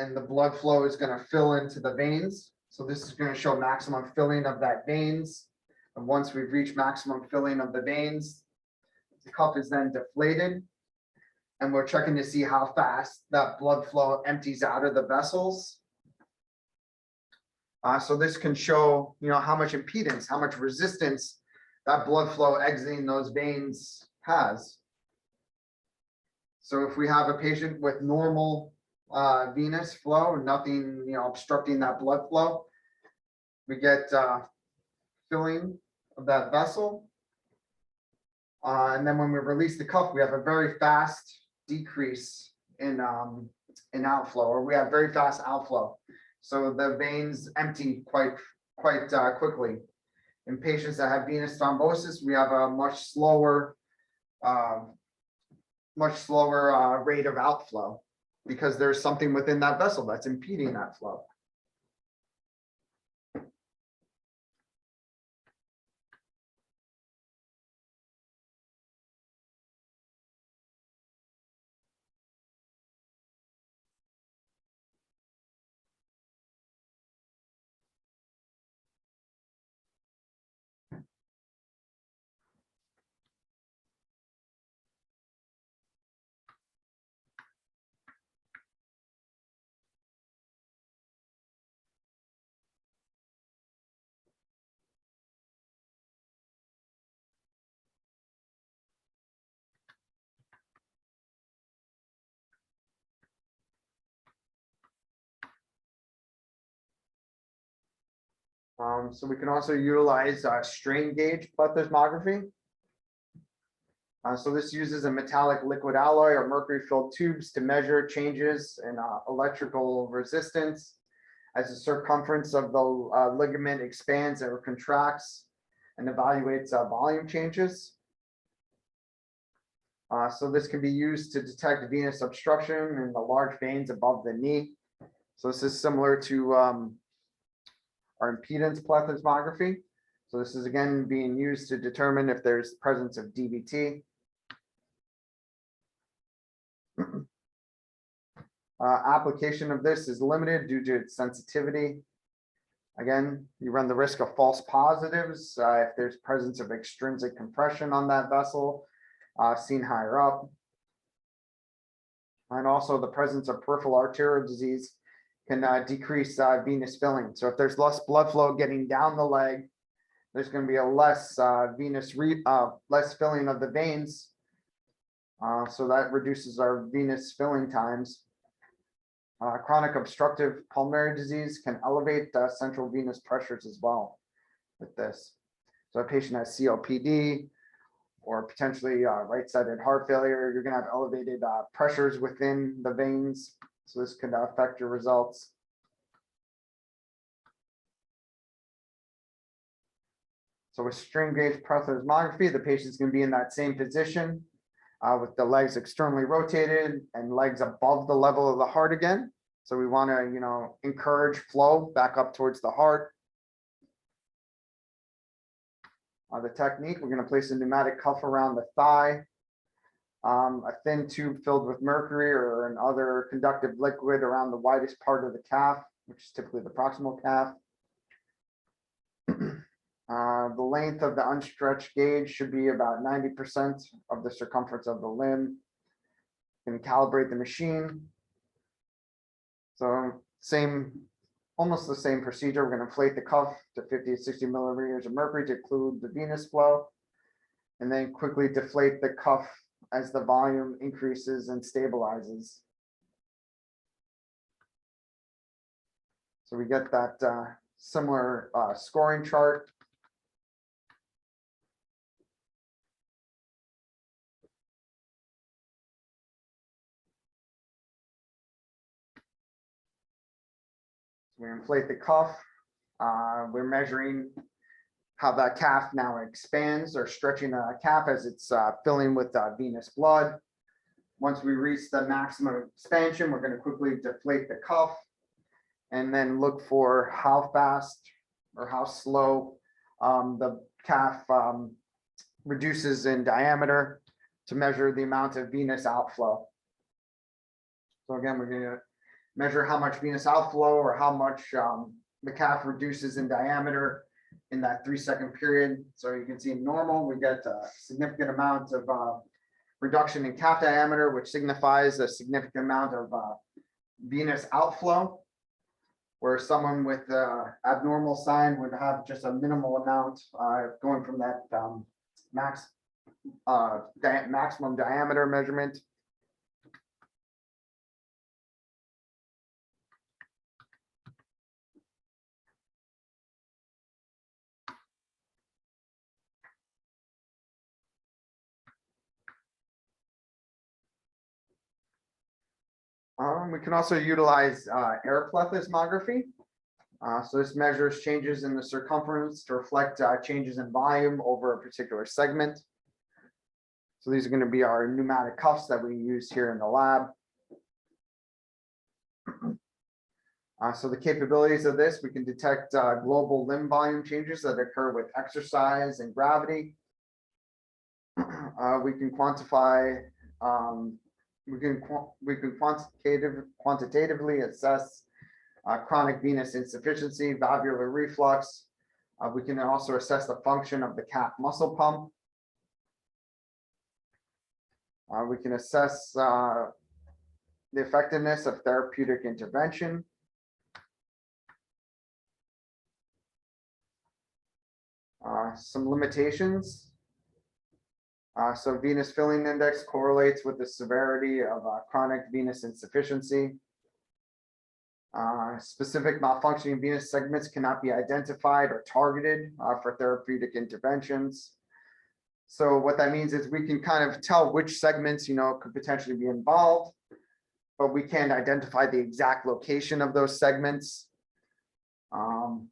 And the blood flow is going to fill into the veins. So this is going to show maximum filling of that veins. And once we've reached maximum filling of the veins, the cuff is then deflated. And we're checking to see how fast that blood flow empties out of the vessels. So this can show, how much impedance, how much resistance that blood flow exiting those veins has. So if we have a patient with normal venous flow, nothing, obstructing that blood flow, we get filling of that vessel. And then when we release the cuff, we have a very fast decrease in outflow, or we have very fast outflow. So the veins empty quite quickly. In patients that have venous thrombosis, we have a much slower rate of outflow because there's something within that vessel that's impeding that flow. So we can also utilize strain gauge plethysmography. So this uses a metallic liquid alloy or mercury-filled tubes to measure changes in electrical resistance as the circumference of the ligament expands or contracts, and evaluates volume changes. So this can be used to detect venous obstruction in the large veins above the knee. So this is similar to our impedance plethysmography. So this is again being used to determine if there's presence of DVT. Application of this is limited due to its sensitivity. Again, you run the risk of false positives if there's presence of extrinsic compression on that vessel seen higher up. And also the presence of peripheral arterial disease can decrease venous filling. So if there's less blood flow getting down the leg, there's going to be a less less filling of the veins. So that reduces our venous filling times. Chronic obstructive pulmonary disease can elevate central venous pressures as well with this. So a patient has COPD or potentially right-sided heart failure, you're going to have elevated pressures within the veins. So this could affect your results. So with strain gauge Pletheismography, the patient's going to be in that same position with the legs externally rotated and legs above the level of the heart again. So we want to, encourage flow back up towards the heart. The technique, we're going to place a pneumatic cuff around the thigh, a thin tube filled with mercury or an other conductive liquid around the widest part of the calf, which is typically the proximal calf. The length of the unstretched gauge should be about 90% of the circumference of the limb. You can calibrate the machine. So almost the same procedure. We're going to inflate the cuff to 50 to 60 millimeters of mercury to include the venous flow, and then quickly deflate the cuff as the volume increases and stabilizes. So we get that similar scoring chart. We inflate the cuff. We're measuring how that calf now expands or stretching the calf as it's filling with venous blood. Once we reach the maximum expansion, we're going to quickly deflate the cuff and then look for how fast or how slow the calf reduces in diameter to measure the amount of venous outflow. So again, we're going to measure how much venous outflow or how much the calf reduces in diameter in that 3-second period. So you can see in normal, we get a significant amount of reduction in calf diameter, which signifies a significant amount of venous outflow, where someone with abnormal sign would have just a minimal amount going from that maximum diameter measurement. We can also utilize Aeroplethysmography. So this measures changes in the circumference to reflect changes in volume over a particular segment. So these are going to be our pneumatic cuffs that we use here in the lab. So the capabilities of this, we can detect global limb volume changes that occur with exercise and gravity. We can quantify we can quantitatively assess chronic venous insufficiency, valvular reflux. We can also assess the function of the calf muscle pump. We can assess the effectiveness of therapeutic intervention. Some limitations. So venous filling index correlates with the severity of chronic venous insufficiency. Specific malfunctioning venous segments cannot be identified or targeted for therapeutic interventions. So what that means is we can kind of tell which segments, could potentially be involved, but we can't identify the exact location of those segments. So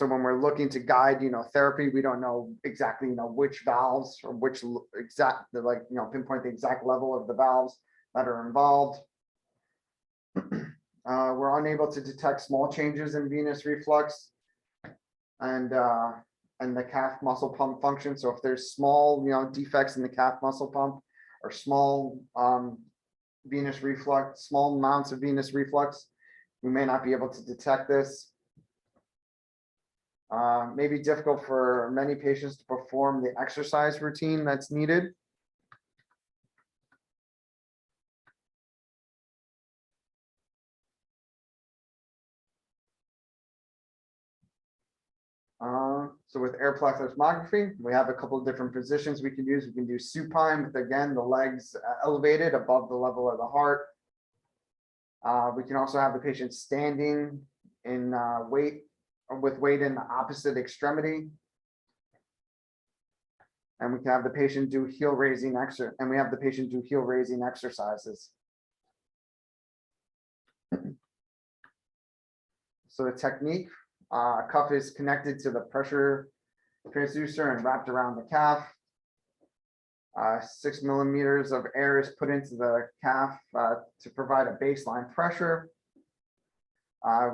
when we're looking to guide, therapy, we don't know exactly, which valves or which exact, pinpoint the exact level of the valves that are involved. We're unable to detect small changes in venous reflux and the calf muscle pump function. So if there's small, defects in the calf muscle pump or small venous reflux, small amounts of venous reflux, we may not be able to detect this. May be difficult for many patients to perform the exercise routine that's needed. So with Aeroplethysmography, we have a couple of different positions we can use. We can do supine with, again, the legs elevated above the level of the heart. We can also have the patient standing in with weight in the opposite extremity. And we can have the patient do heel raising exercises. So the technique, cuff is connected to the pressure transducer and wrapped around the calf. 6 millimeters of air is put into the calf to provide a baseline pressure.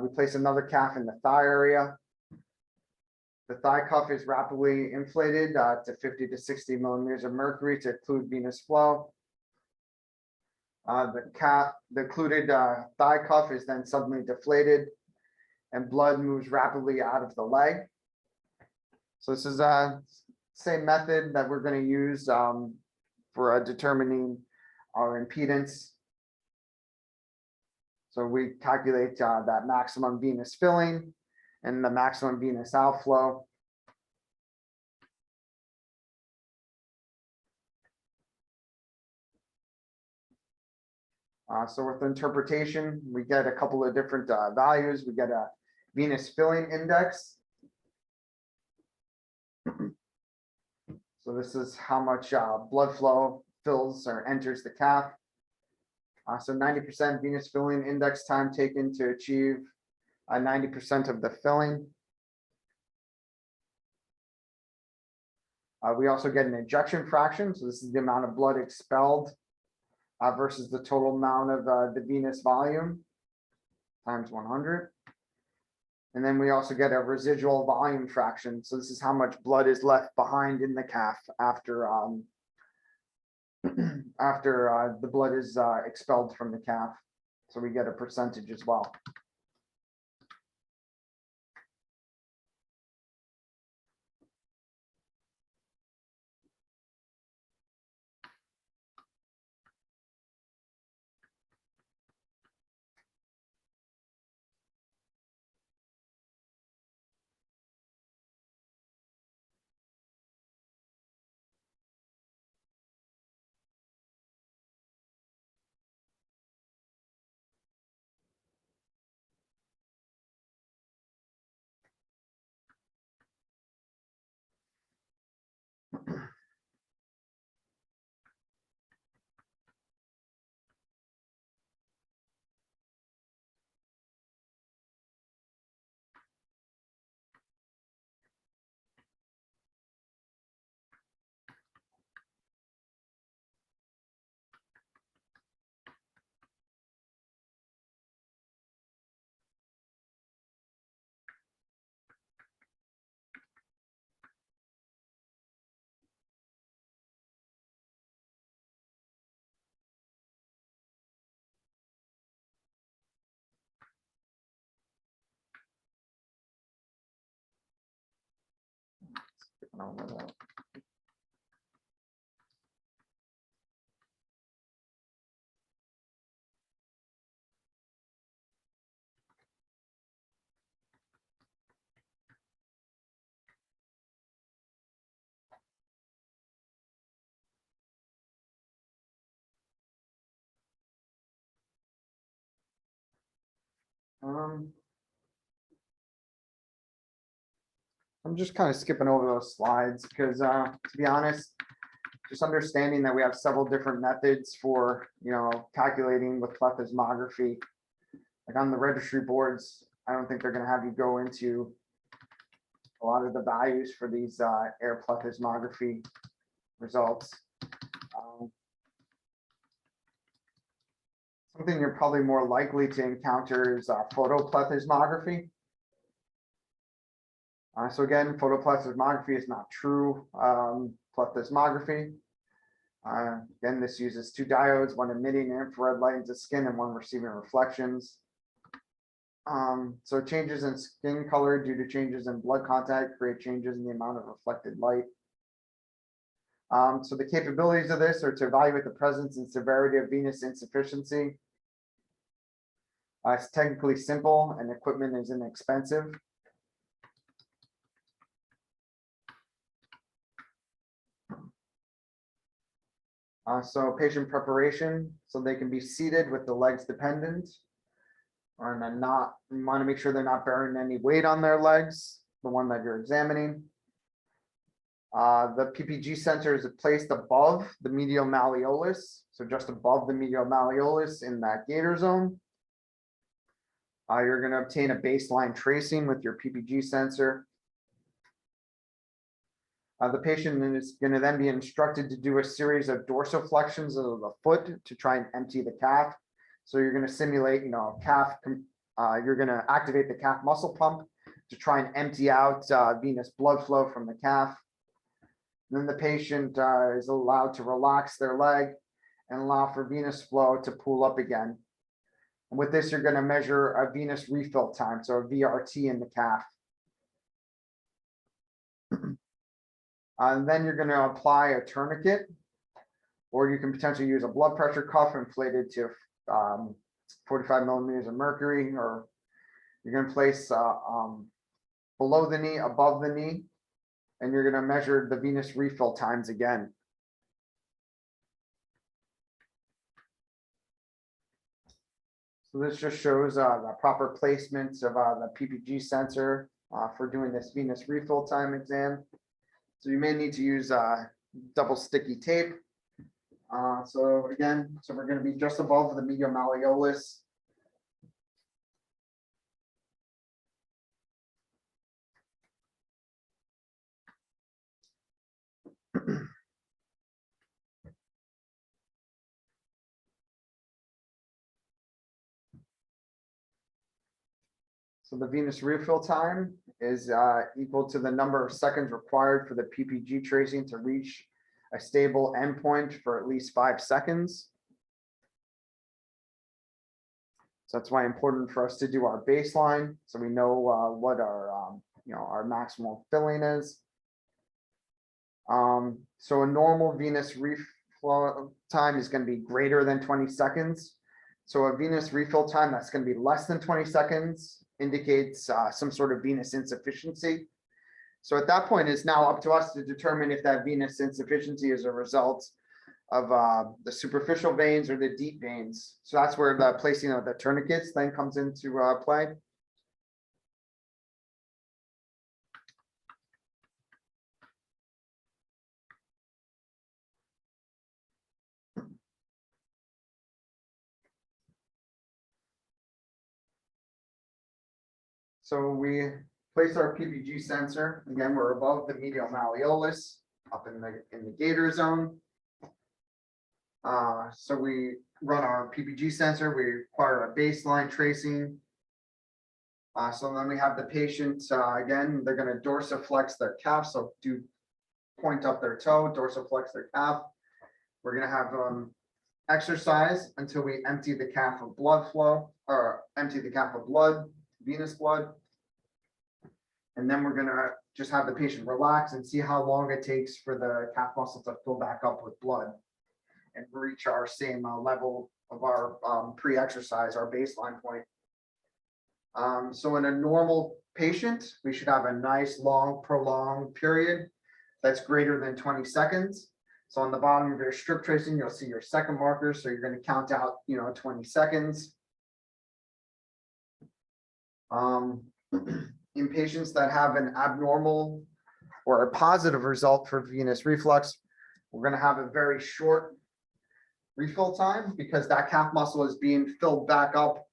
We place another calf in the thigh area. The thigh cuff is rapidly inflated to 50 to 60 millimeters of mercury to occlude venous flow. The occluded thigh cuff is then suddenly deflated and blood moves rapidly out of the leg. So this is the same method that we're going to use for determining our impedance. So we calculate that maximum venous filling and the maximum venous outflow. So with interpretation, we get a couple of different values. We get a venous filling index. So this is how much blood flow fills or enters the calf. So 90% venous filling index time taken to achieve 90% of the filling. We also get an ejection fraction. So this is the amount of blood expelled versus the total amount of the venous volume times 100. And then we also get a residual volume fraction. So this is how much blood is left behind in the calf after the blood is expelled from the calf. So we get a percentage as well. I'm just kind of skipping over those slides because, to be honest, just understanding that we have several different methods for, calculating with plethysmography. Like on the registry boards, I don't think they're going to have you go into a lot of the values for these Aeroplethysmography results. Something you're probably more likely to encounter is Photoplethysmography. So again, Photoplethysmography is not true plethysmography. Again, this uses two diodes, one emitting infrared light into skin and one receiving reflections. So changes in skin color due to changes in blood contact create changes in the amount of reflected light. So the capabilities of this are to evaluate the presence and severity of venous insufficiency. It's technically simple and equipment is inexpensive. So patient preparation, so they can be seated with the legs dependent, or not. You want to make sure they're not bearing any weight on their legs, the one that you're examining. The PPG sensor is placed above the medial malleolus, so just above the medial malleolus in that gator zone. You're going to obtain a baseline tracing with your PPG sensor. The patient is going to then be instructed to do a series of dorsiflexions of the foot to try and empty the calf. So you're going to simulate, calf. You're going to activate the calf muscle pump to try and empty out venous blood flow from the calf. And then the patient is allowed to relax their leg and allow for venous flow to pool up again. And with this, you're going to measure a venous refill time, so a VRT in the calf. And then you're going to apply a tourniquet, or you can potentially use a blood pressure cuff inflated to 45 millimeters of mercury, or you're going to place below the knee, above the knee, and you're going to measure the venous refill times again. So this just shows the proper placements of the PPG sensor for doing this venous refill time exam. So you may need to use double sticky tape. So we're going to be just above the medial malleolus. So the venous refill time is equal to the number of seconds required for the PPG tracing to reach a stable endpoint for at least 5 seconds. So that's why it's important for us to do our baseline, so we know what our maximal filling is. So a normal venous refill time is going to be greater than 20 seconds. So a venous refill time that's going to be less than 20 seconds indicates some sort of venous insufficiency. So at that point, it's now up to us to determine if that venous insufficiency is a result of the superficial veins or the deep veins. So that's where the placing of the tourniquets then comes into play. So we place our PPG sensor. Again, we're above the medial malleolus, up in the gator zone. So we run our PPG sensor. We require a baseline tracing. So then we have the patient, again, they're going to dorsiflex their calf. So do point up their toe, dorsiflex their calf. We're going to have exercise until we empty the calf of blood flow, or empty the calf of blood, venous blood. And then we're going to just have the patient relax and see how long it takes for the calf muscle to fill back up with blood and reach our same level of our pre-exercise, our baseline point. So in a normal patient, we should have a nice long prolonged period that's greater than 20 seconds. So on the bottom of your strip tracing, you'll see your second marker. So you're going to count out, 20 seconds. in patients that have an abnormal or a positive result for venous reflux, we're going to have a very short refill time because that calf muscle is being filled back up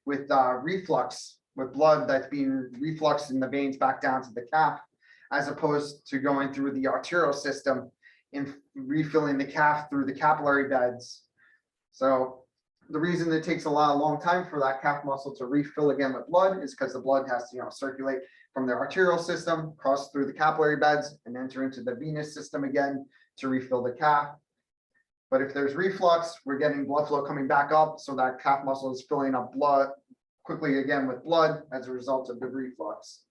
with reflux, with blood that's being refluxed in the veins back down to the calf, as opposed to going through the arterial system and refilling the calf through the capillary beds. So the reason it takes a long time for that calf muscle to refill again with blood is because the blood has to, circulate from the arterial system, cross through the capillary beds, and enter into the venous system again to refill the calf. But if there's reflux, we're getting blood flow coming back up, so that calf muscle is filling up blood quickly again with blood as a result of the reflux.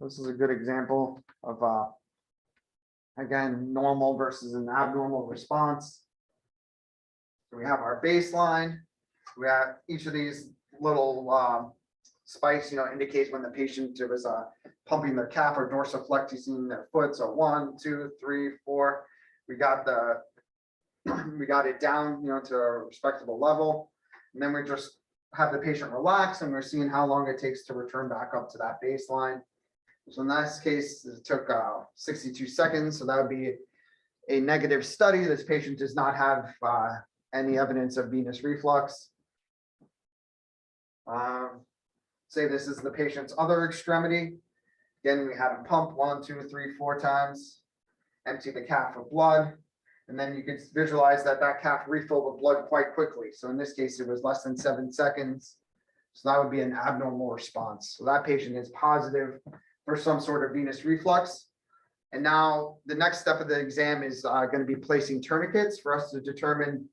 This is a good example of, again, normal versus an abnormal response. So we have our baseline. We have each of these little spikes, indicates when the patient was pumping their calf or dorsiflexing their foot. So 1, 2, 3, 4. We got it down, to a respectable level, and then we just have the patient relax, and we're seeing how long it takes to return back up to that baseline. So in this case, it took 62 seconds. So that would be a negative study. This patient does not have any evidence of venous reflux. Say this is the patient's other extremity. Again, we have him pump 1, 2, 3, 4 times, empty the calf of blood, and then you can visualize that calf refilled with blood quite quickly. So in this case, it was less than 7 seconds. So that would be an abnormal response. So that patient is positive for some sort of venous reflux. And now the next step of the exam is going to be placing tourniquets for us to determine,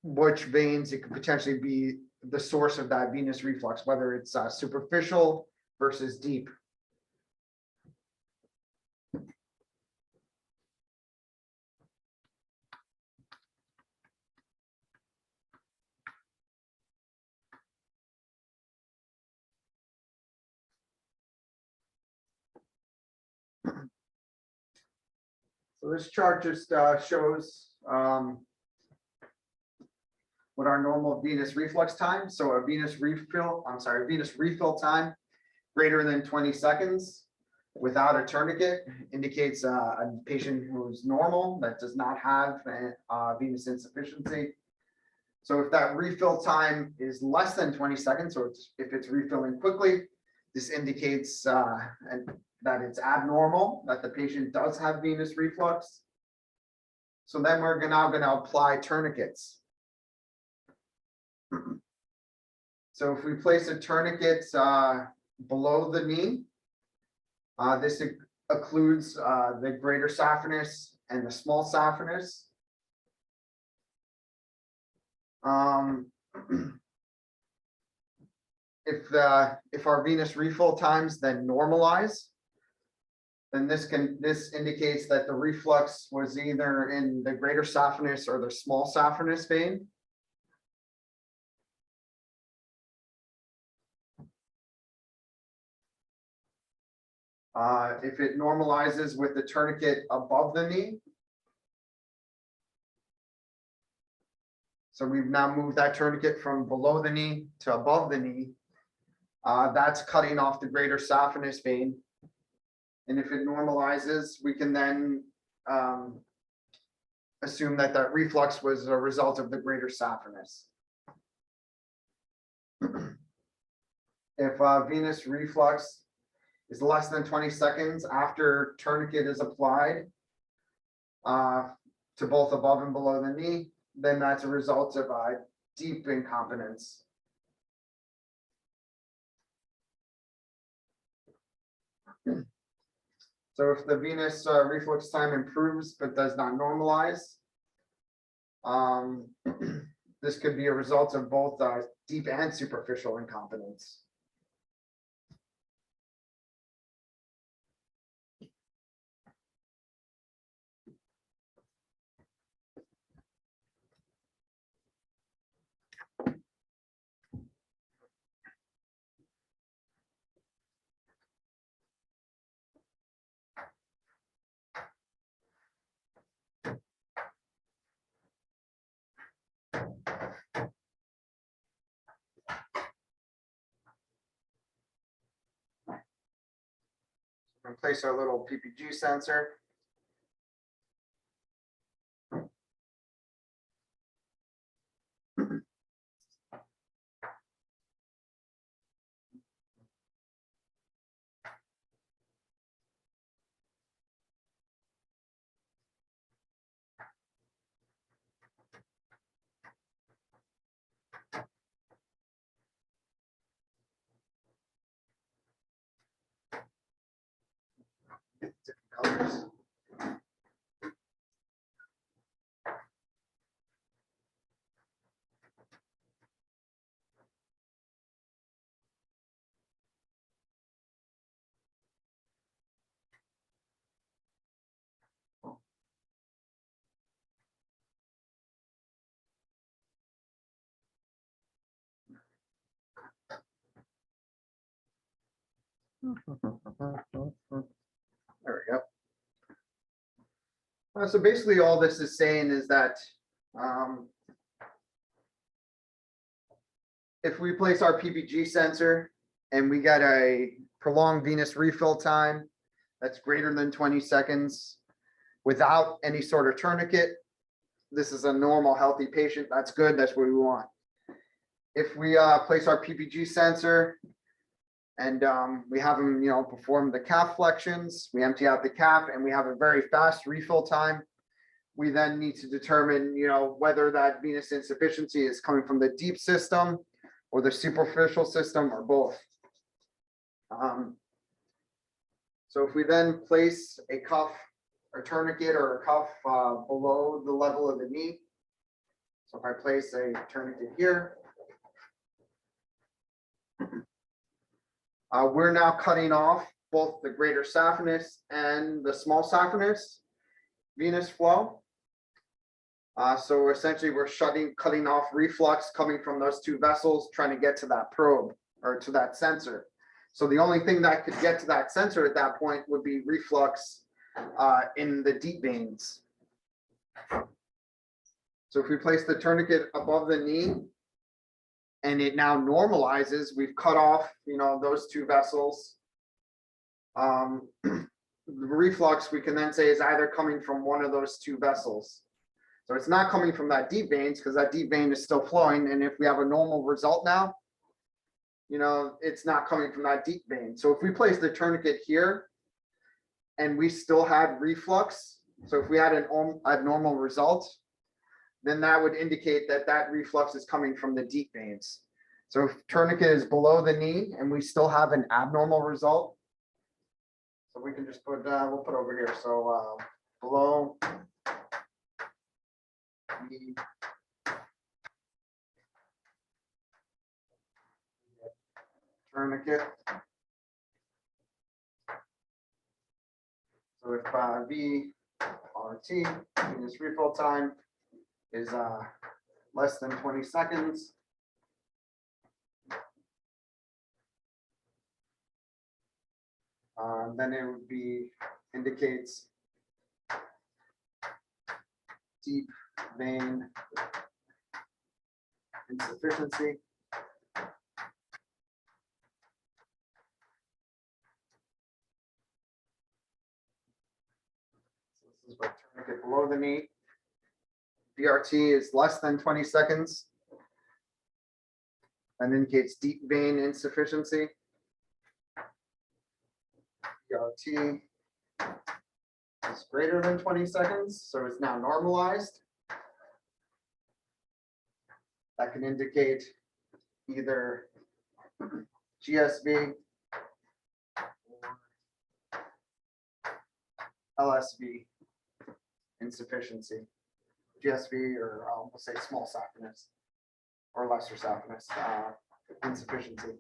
which veins it could potentially be the source of that venous reflux, whether it's superficial versus deep. So this chart just shows what our normal venous reflux time. So a venous refill time greater than 20 seconds without a tourniquet indicates a patient who's normal, that does not have venous insufficiency. So if that refill time is less than 20 seconds, or if it's refilling quickly, this indicates that it's abnormal, that the patient does have venous reflux. So then we're now going to apply tourniquets. So if we place a tourniquet below the knee, this occludes the greater saphenous and the small saphenous. If our venous refill times then normalize, then this indicates that the reflux was either in the greater saphenous or the small saphenous vein. If it normalizes with the tourniquet above the knee, so we've now moved that tourniquet from below the knee to above the knee, that's cutting off the greater saphenous vein. And if it normalizes, we can then assume that that reflux was a result of the greater saphenous. If venous reflux is less than 20 seconds after tourniquet is applied to both above and below the knee, then that's a result of deep incontinence. So if the venous reflux time improves but does not normalize, this could be a result of both deep and superficial incontinence. and place our little PPG sensor. Different colors. There we go. So basically all this is saying is that if we place our PPG sensor and we get a prolonged venous refill time that's greater than 20 seconds without any sort of tourniquet, this is a normal healthy patient. That's good. That's what we want. If we place our PPG sensor and we have them, perform the calf flexions, we empty out the calf and we have a very fast refill time, we then need to determine, whether that venous insufficiency is coming from the deep system or the superficial system or both. So if we then place a cuff or tourniquet or a cuff below the level of the knee, so if I place a tourniquet here, we're now cutting off both the greater saphenous and the small saphenous venous flow. So essentially we're cutting off reflux coming from those two vessels, trying to get to that probe or to that sensor. So the only thing that could get to that sensor at that point would be reflux in the deep veins. So if we place the tourniquet above the knee and it now normalizes, we've cut off, those two vessels. The reflux we can then say is either coming from one of those two vessels. So it's not coming from that deep veins because that deep vein is still flowing. And if we have a normal result now, it's not coming from that deep vein. So if we place the tourniquet here and we still had reflux, so if we had an abnormal result, then that would indicate that that reflux is coming from the deep veins. So if tourniquet is below the knee and we still have an abnormal result, so we can just put, we'll put over here. So below the tourniquet. So if VRT, venous refill time, is less than 20 seconds, then it would be indicates deep vein insufficiency. So this is what tourniquet below the knee. BRT is less than 20 seconds and indicates deep vein insufficiency. BRT is greater than 20 seconds, so it's now normalized. That can indicate either GSV or LSV insufficiency. GSV or we'll say small saphenous or lesser saphenous insufficiency.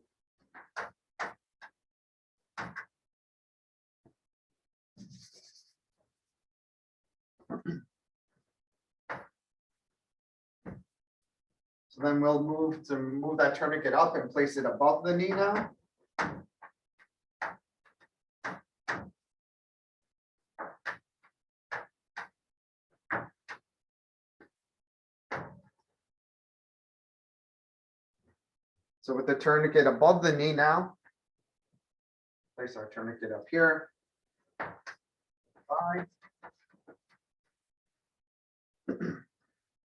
So then we'll move that tourniquet up and place it above the knee now. So with the tourniquet above the knee now, place our tourniquet up here. thigh.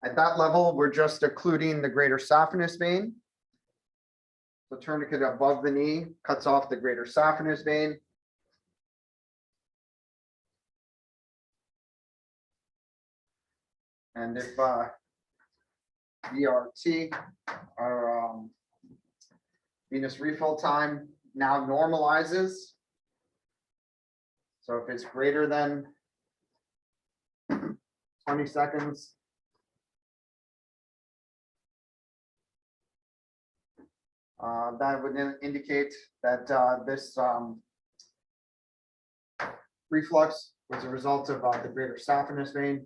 At that level, we're just occluding the greater saphenous vein. The tourniquet above the knee cuts off the greater saphenous vein. And if VRT, our venous refill time, now normalizes. So if it's greater than 20 seconds, that would then indicate that this reflux was a result of the greater saphenous vein.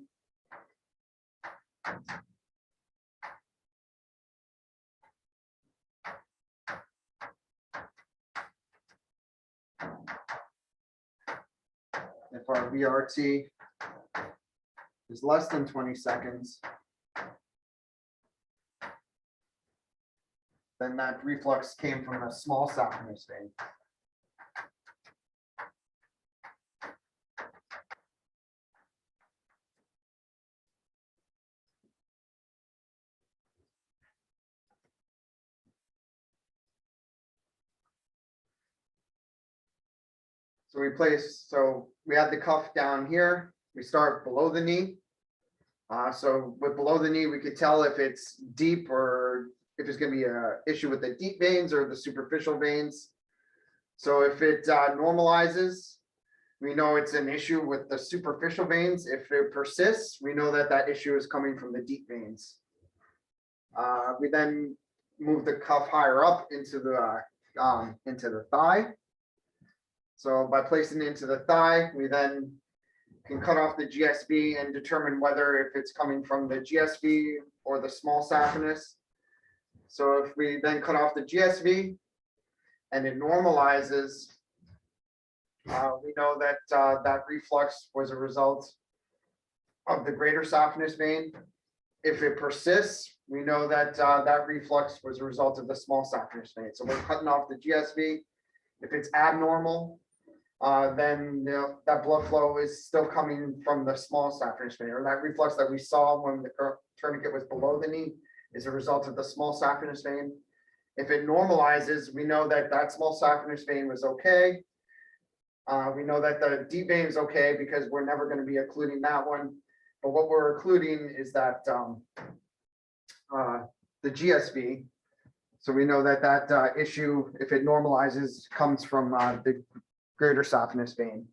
If our VRT is less than 20 seconds, then that reflux came from a small saphenous vein. So we have the cuff down here. We start below the knee. So with below the knee, we could tell if it's deep or if it's going to be an issue with the deep veins or the superficial veins. So if it normalizes, we know it's an issue with the superficial veins. If it persists, we know that that issue is coming from the deep veins. We then move the cuff higher up into the thigh. So by placing it into the thigh, we then can cut off the GSV and determine whether if it's coming from the GSV or the small saphenous. So if we then cut off the GSV and it normalizes, we know that that reflux was a result of the greater saphenous vein. If it persists, we know that that reflux was a result of the small saphenous vein. So we're cutting off the GSV. If it's abnormal, then that blood flow is still coming from the small saphenous vein, or that reflux that we saw when the tourniquet was below the knee is a result of the small saphenous vein. If it normalizes, we know that that small saphenous vein was okay. We know that the deep vein is okay because we're never going to be occluding that one. But what we're occluding is that the GSV. So we know that that issue, if it normalizes, comes from the greater saphenous vein.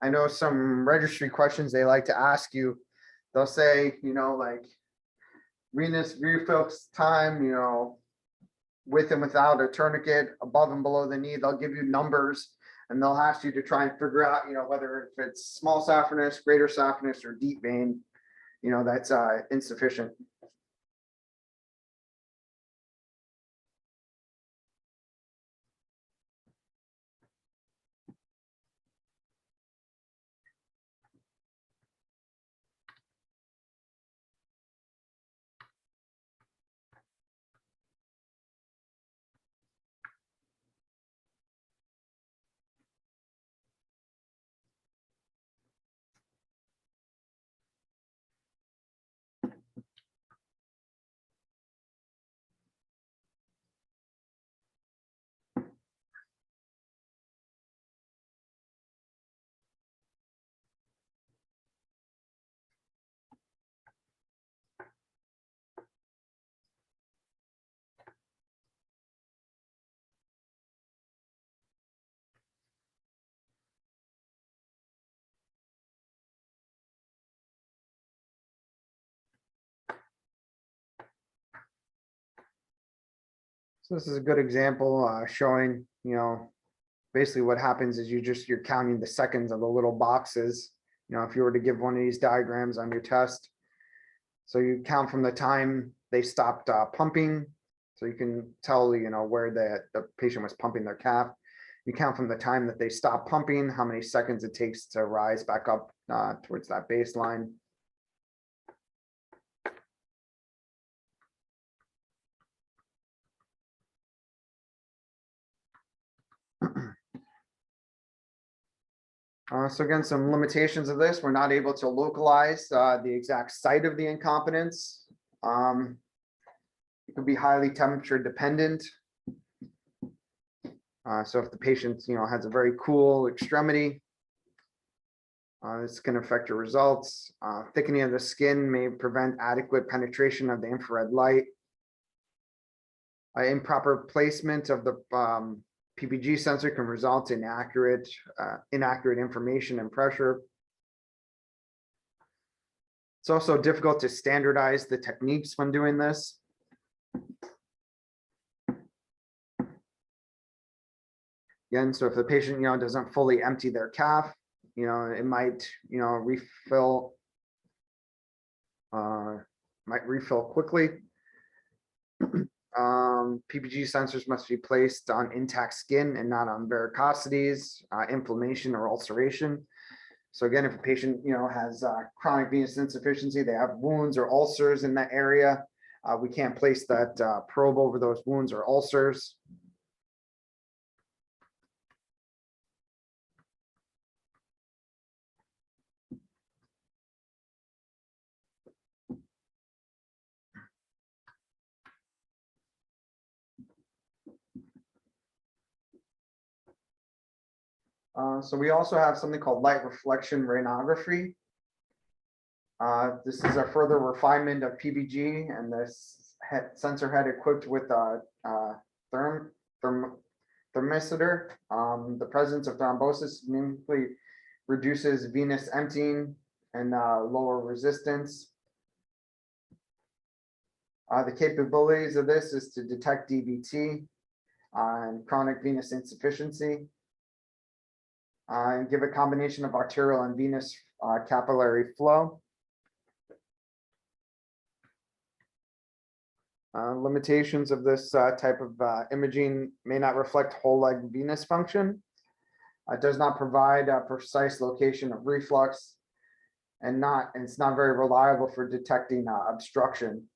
I know some registry questions they like to ask you. They'll say, like venous reflux time, with and without a tourniquet, above and below the knee. They'll give you numbers and they'll ask you to try and figure out, whether if it's small saphenous, greater saphenous, or deep vein, that's insufficient. So this is a good example showing, basically what happens is you're counting the seconds of the little boxes. If you were to give one of these diagrams on your test, so you count from the time they stopped pumping, so you can tell, where the patient was pumping their calf. You count from the time that they stop pumping, how many seconds it takes to rise back up towards that baseline. So again, some limitations of this, we're not able to localize the exact site of the incompetence. It could be highly temperature dependent. So if the patient, has a very cool extremity, this can affect your results. Thickening of the skin may prevent adequate penetration of the infrared light. Improper placement of the PPG sensor can result in inaccurate information and pressure. It's also difficult to standardize the techniques when doing this. Again, so if the patient, doesn't fully empty their calf, it might, refill quickly. PPG sensors must be placed on intact skin and not on varicosities, inflammation, or ulceration. So again, if a patient, has chronic venous insufficiency, they have wounds or ulcers in that area, we can't place that probe over those wounds or ulcers. So we also have something called light reflection rhinography. This is a further refinement of PPG, and this sensor head equipped with a thermistor. The presence of thrombosis meaningfully reduces venous emptying and lower resistance. The capabilities of this is to detect DVT and chronic venous insufficiency, and give a combination of arterial and venous capillary flow. Limitations of this type of imaging may not reflect whole leg venous function. It does not provide a precise location of reflux, and it's not very reliable for detecting obstruction.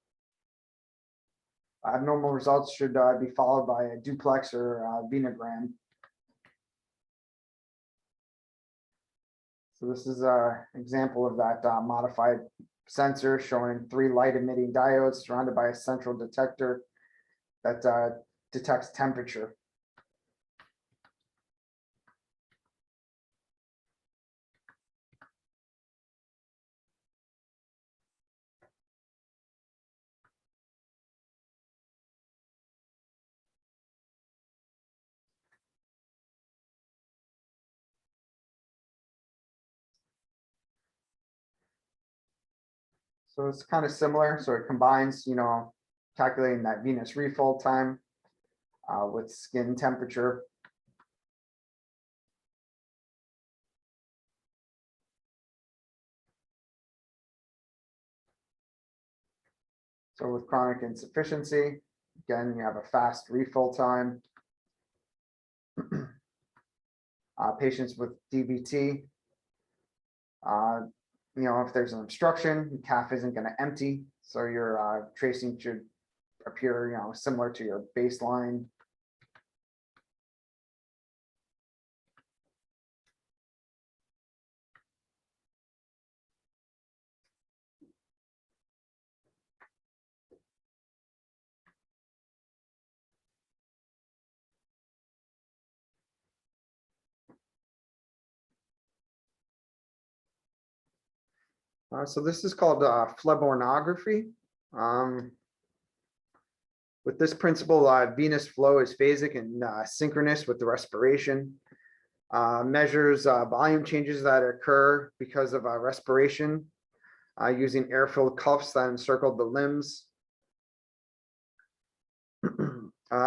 Abnormal results should be followed by a duplex or venogram. So this is an example of that modified sensor showing 3 light emitting diodes surrounded by a central detector that detects temperature. So it's kind of similar. So it combines, calculating that venous refill time with skin temperature. So with chronic insufficiency, again, you have a fast refill time. Patients with DVT, if there's an obstruction, the calf isn't going to empty. So your tracing should appear, similar to your baseline. So this is called Phlebonography. With this principle, venous flow is phasic and synchronous with the respiration. Measures volume changes that occur because of respiration using air-filled cuffs that encircle the limbs.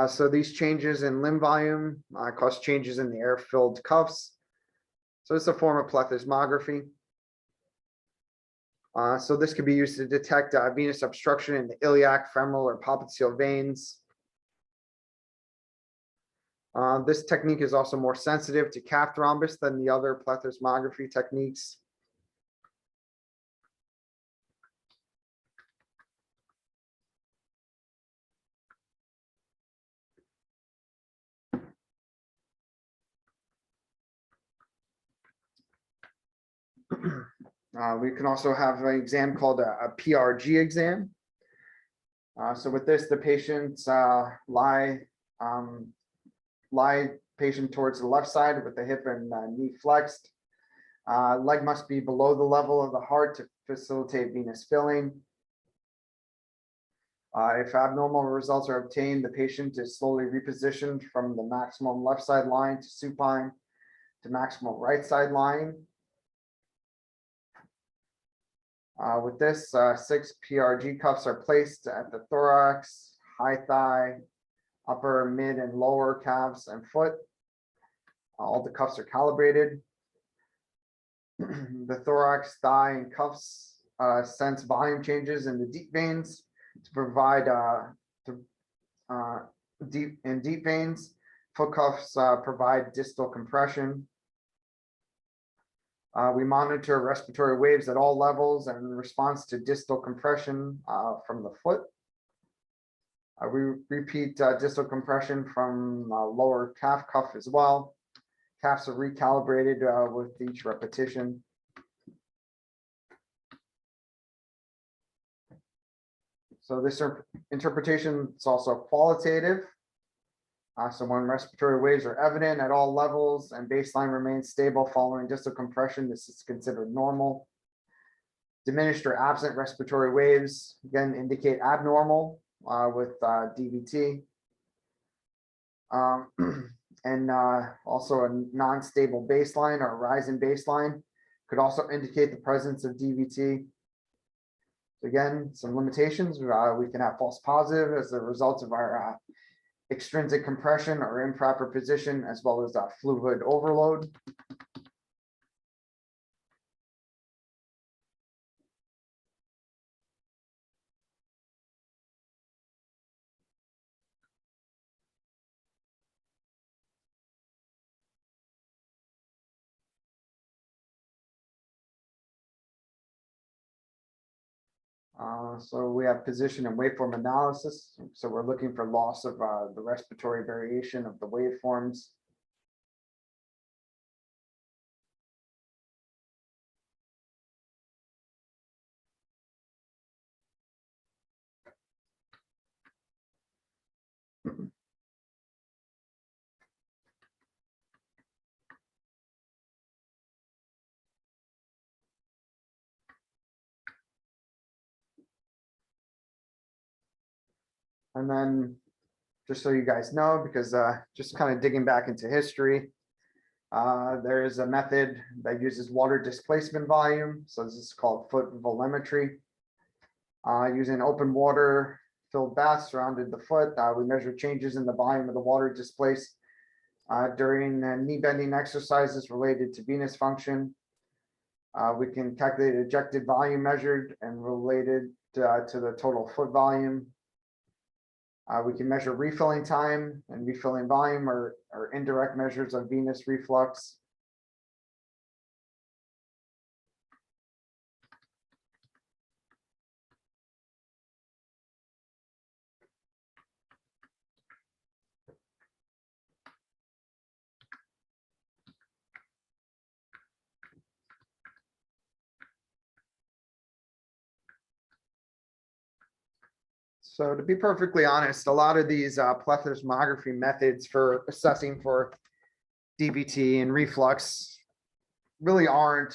So these changes in limb volume cause changes in the air-filled cuffs. So it's a form of Pletheismography. So this could be used to detect venous obstruction in the iliac, femoral, or popliteal veins. This technique is also more sensitive to calf thrombus than the other Pletheismography techniques. We can also have an exam called a PRG exam. So with this, the patients lie patient towards the left side with the hip and knee flexed. Leg must be below the level of the heart to facilitate venous filling. If abnormal results are obtained, the patient is slowly repositioned from the maximum left side line to supine to maximum right side line. With this, 6 PRG cuffs are placed at the thorax, high thigh, upper, mid, and lower calves and foot. All the cuffs are calibrated. The thorax, thigh, and cuffs sense volume changes in the deep veins to provide deep veins. Foot cuffs provide distal compression. We monitor respiratory waves at all levels and in response to distal compression from the foot. We repeat distal compression from lower calf cuff as well. Calves are recalibrated with each repetition. So this interpretation is also qualitative. So when respiratory waves are evident at all levels and baseline remains stable following distal compression, this is considered normal. Diminished or absent respiratory waves, again, indicate abnormal with DVT. And also a non-stable baseline or rise in baseline could also indicate the presence of DVT. Again, some limitations. We can have false positive as a result of our extrinsic compression or improper position, as well as fluid overload. So we have position and waveform analysis. So we're looking for loss of the respiratory variation of the waveforms. And then just so you guys know, because just kind of digging back into history, there is a method that uses water displacement volume. So this is called foot volumetry. Using open water filled baths surrounded the foot, we measure changes in the volume of the water displaced during knee bending exercises related to venous function. We can calculate ejected volume measured and related to the total foot volume. We can measure refilling time and refilling volume or indirect measures of venous reflux. So to be perfectly honest, a lot of these Pletheismography methods for assessing for DVT and reflux really aren't,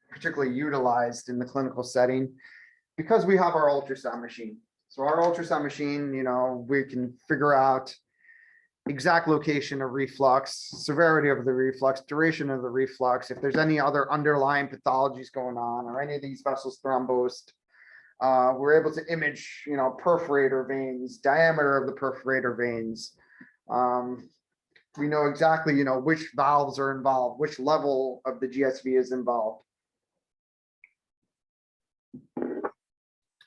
particularly utilized in the clinical setting because we have our ultrasound machine. So our ultrasound machine, we can figure out exact location of reflux, severity of the reflux, duration of the reflux, if there's any other underlying pathologies going on or any of these vessels thrombosed. We're able to image, perforator veins, diameter of the perforator veins. We know exactly, which valves are involved, which level of the GSV is involved.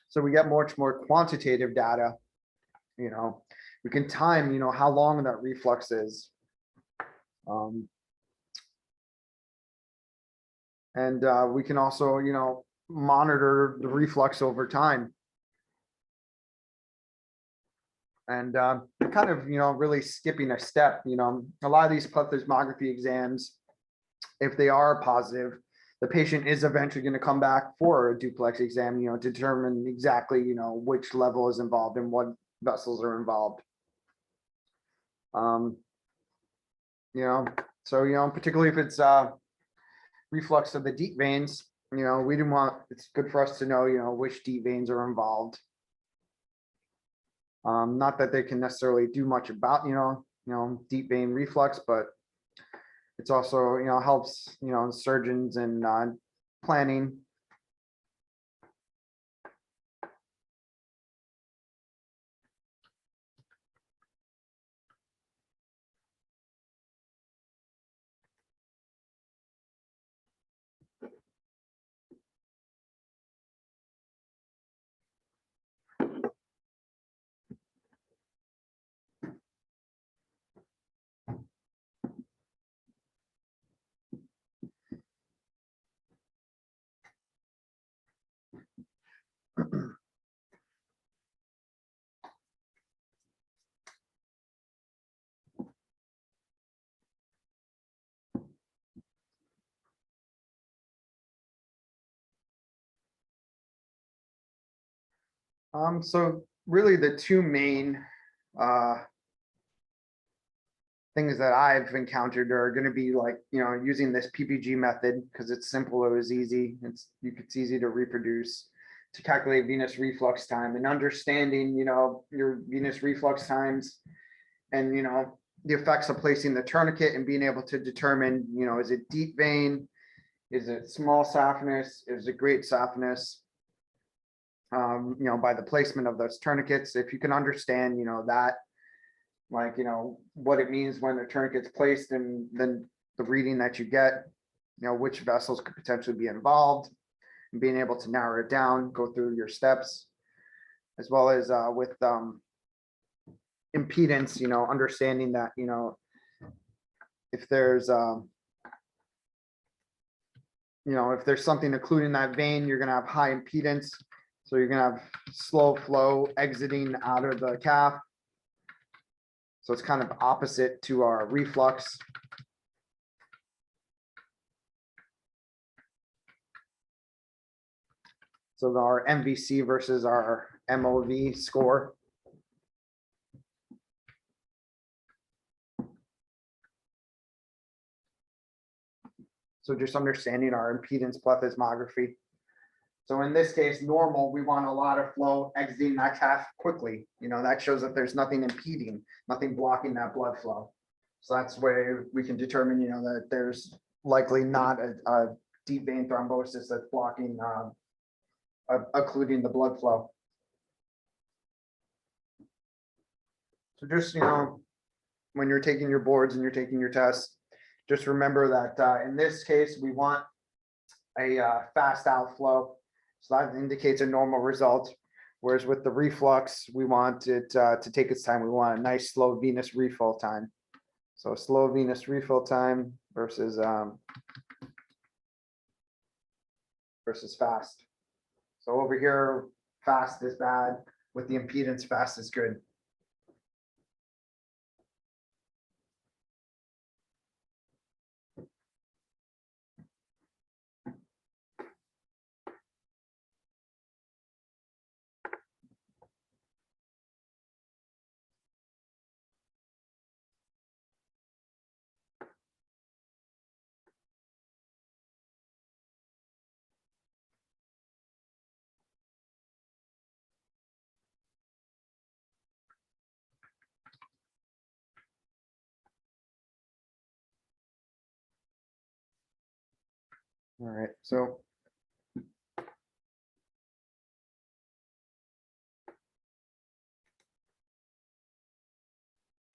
So we get much more quantitative data. We can time, how long that reflux is. And we can also, monitor the reflux over time. And kind of, really skipping a step, a lot of these plethysmography exams, if they are positive, the patient is eventually going to come back for a duplex exam, to determine exactly, which level is involved and what vessels are involved. Um, so, particularly if it's reflux of the deep veins, it's good for us to know, which deep veins are involved. Not that they can necessarily do much about, deep vein reflux, but it's also, helps, surgeons in planning. So really the two main things that I've encountered are going to be like, using this PPG method because it's simple, it was easy, it's easy to reproduce, to calculate venous reflux time, and understanding, your venous reflux times and, the effects of placing the tourniquet and being able to determine, is it deep vein? Is it small saphenous? Is it great saphenous? By the placement of those tourniquets, if you can understand, that, like, what it means when the tourniquet's placed and then the reading that you get, which vessels could potentially be involved, and being able to narrow it down, go through your steps, as well as with impedance, understanding that, if there's if there's something occluding that vein, you're going to have high impedance. So you're going to have slow flow exiting out of the calf. So it's kind of opposite to our reflux. So our MVC versus our MOV score. So just understanding our impedance plethysmography. So in this case, normal, we want a lot of flow exiting that calf quickly. That shows that there's nothing impeding, nothing blocking that blood flow. So that's where we can determine, that there's likely not a deep vein thrombosis that's blocking, occluding the blood flow. So just, when you're taking your boards and you're taking your tests, just remember that in this case, we want a fast outflow. So that indicates a normal result. Whereas with the reflux, we want it to take its time. We want a nice slow venous refill time. So slow venous refill time versus fast. So over here, fast is bad. With the impedance, fast is good. All right, so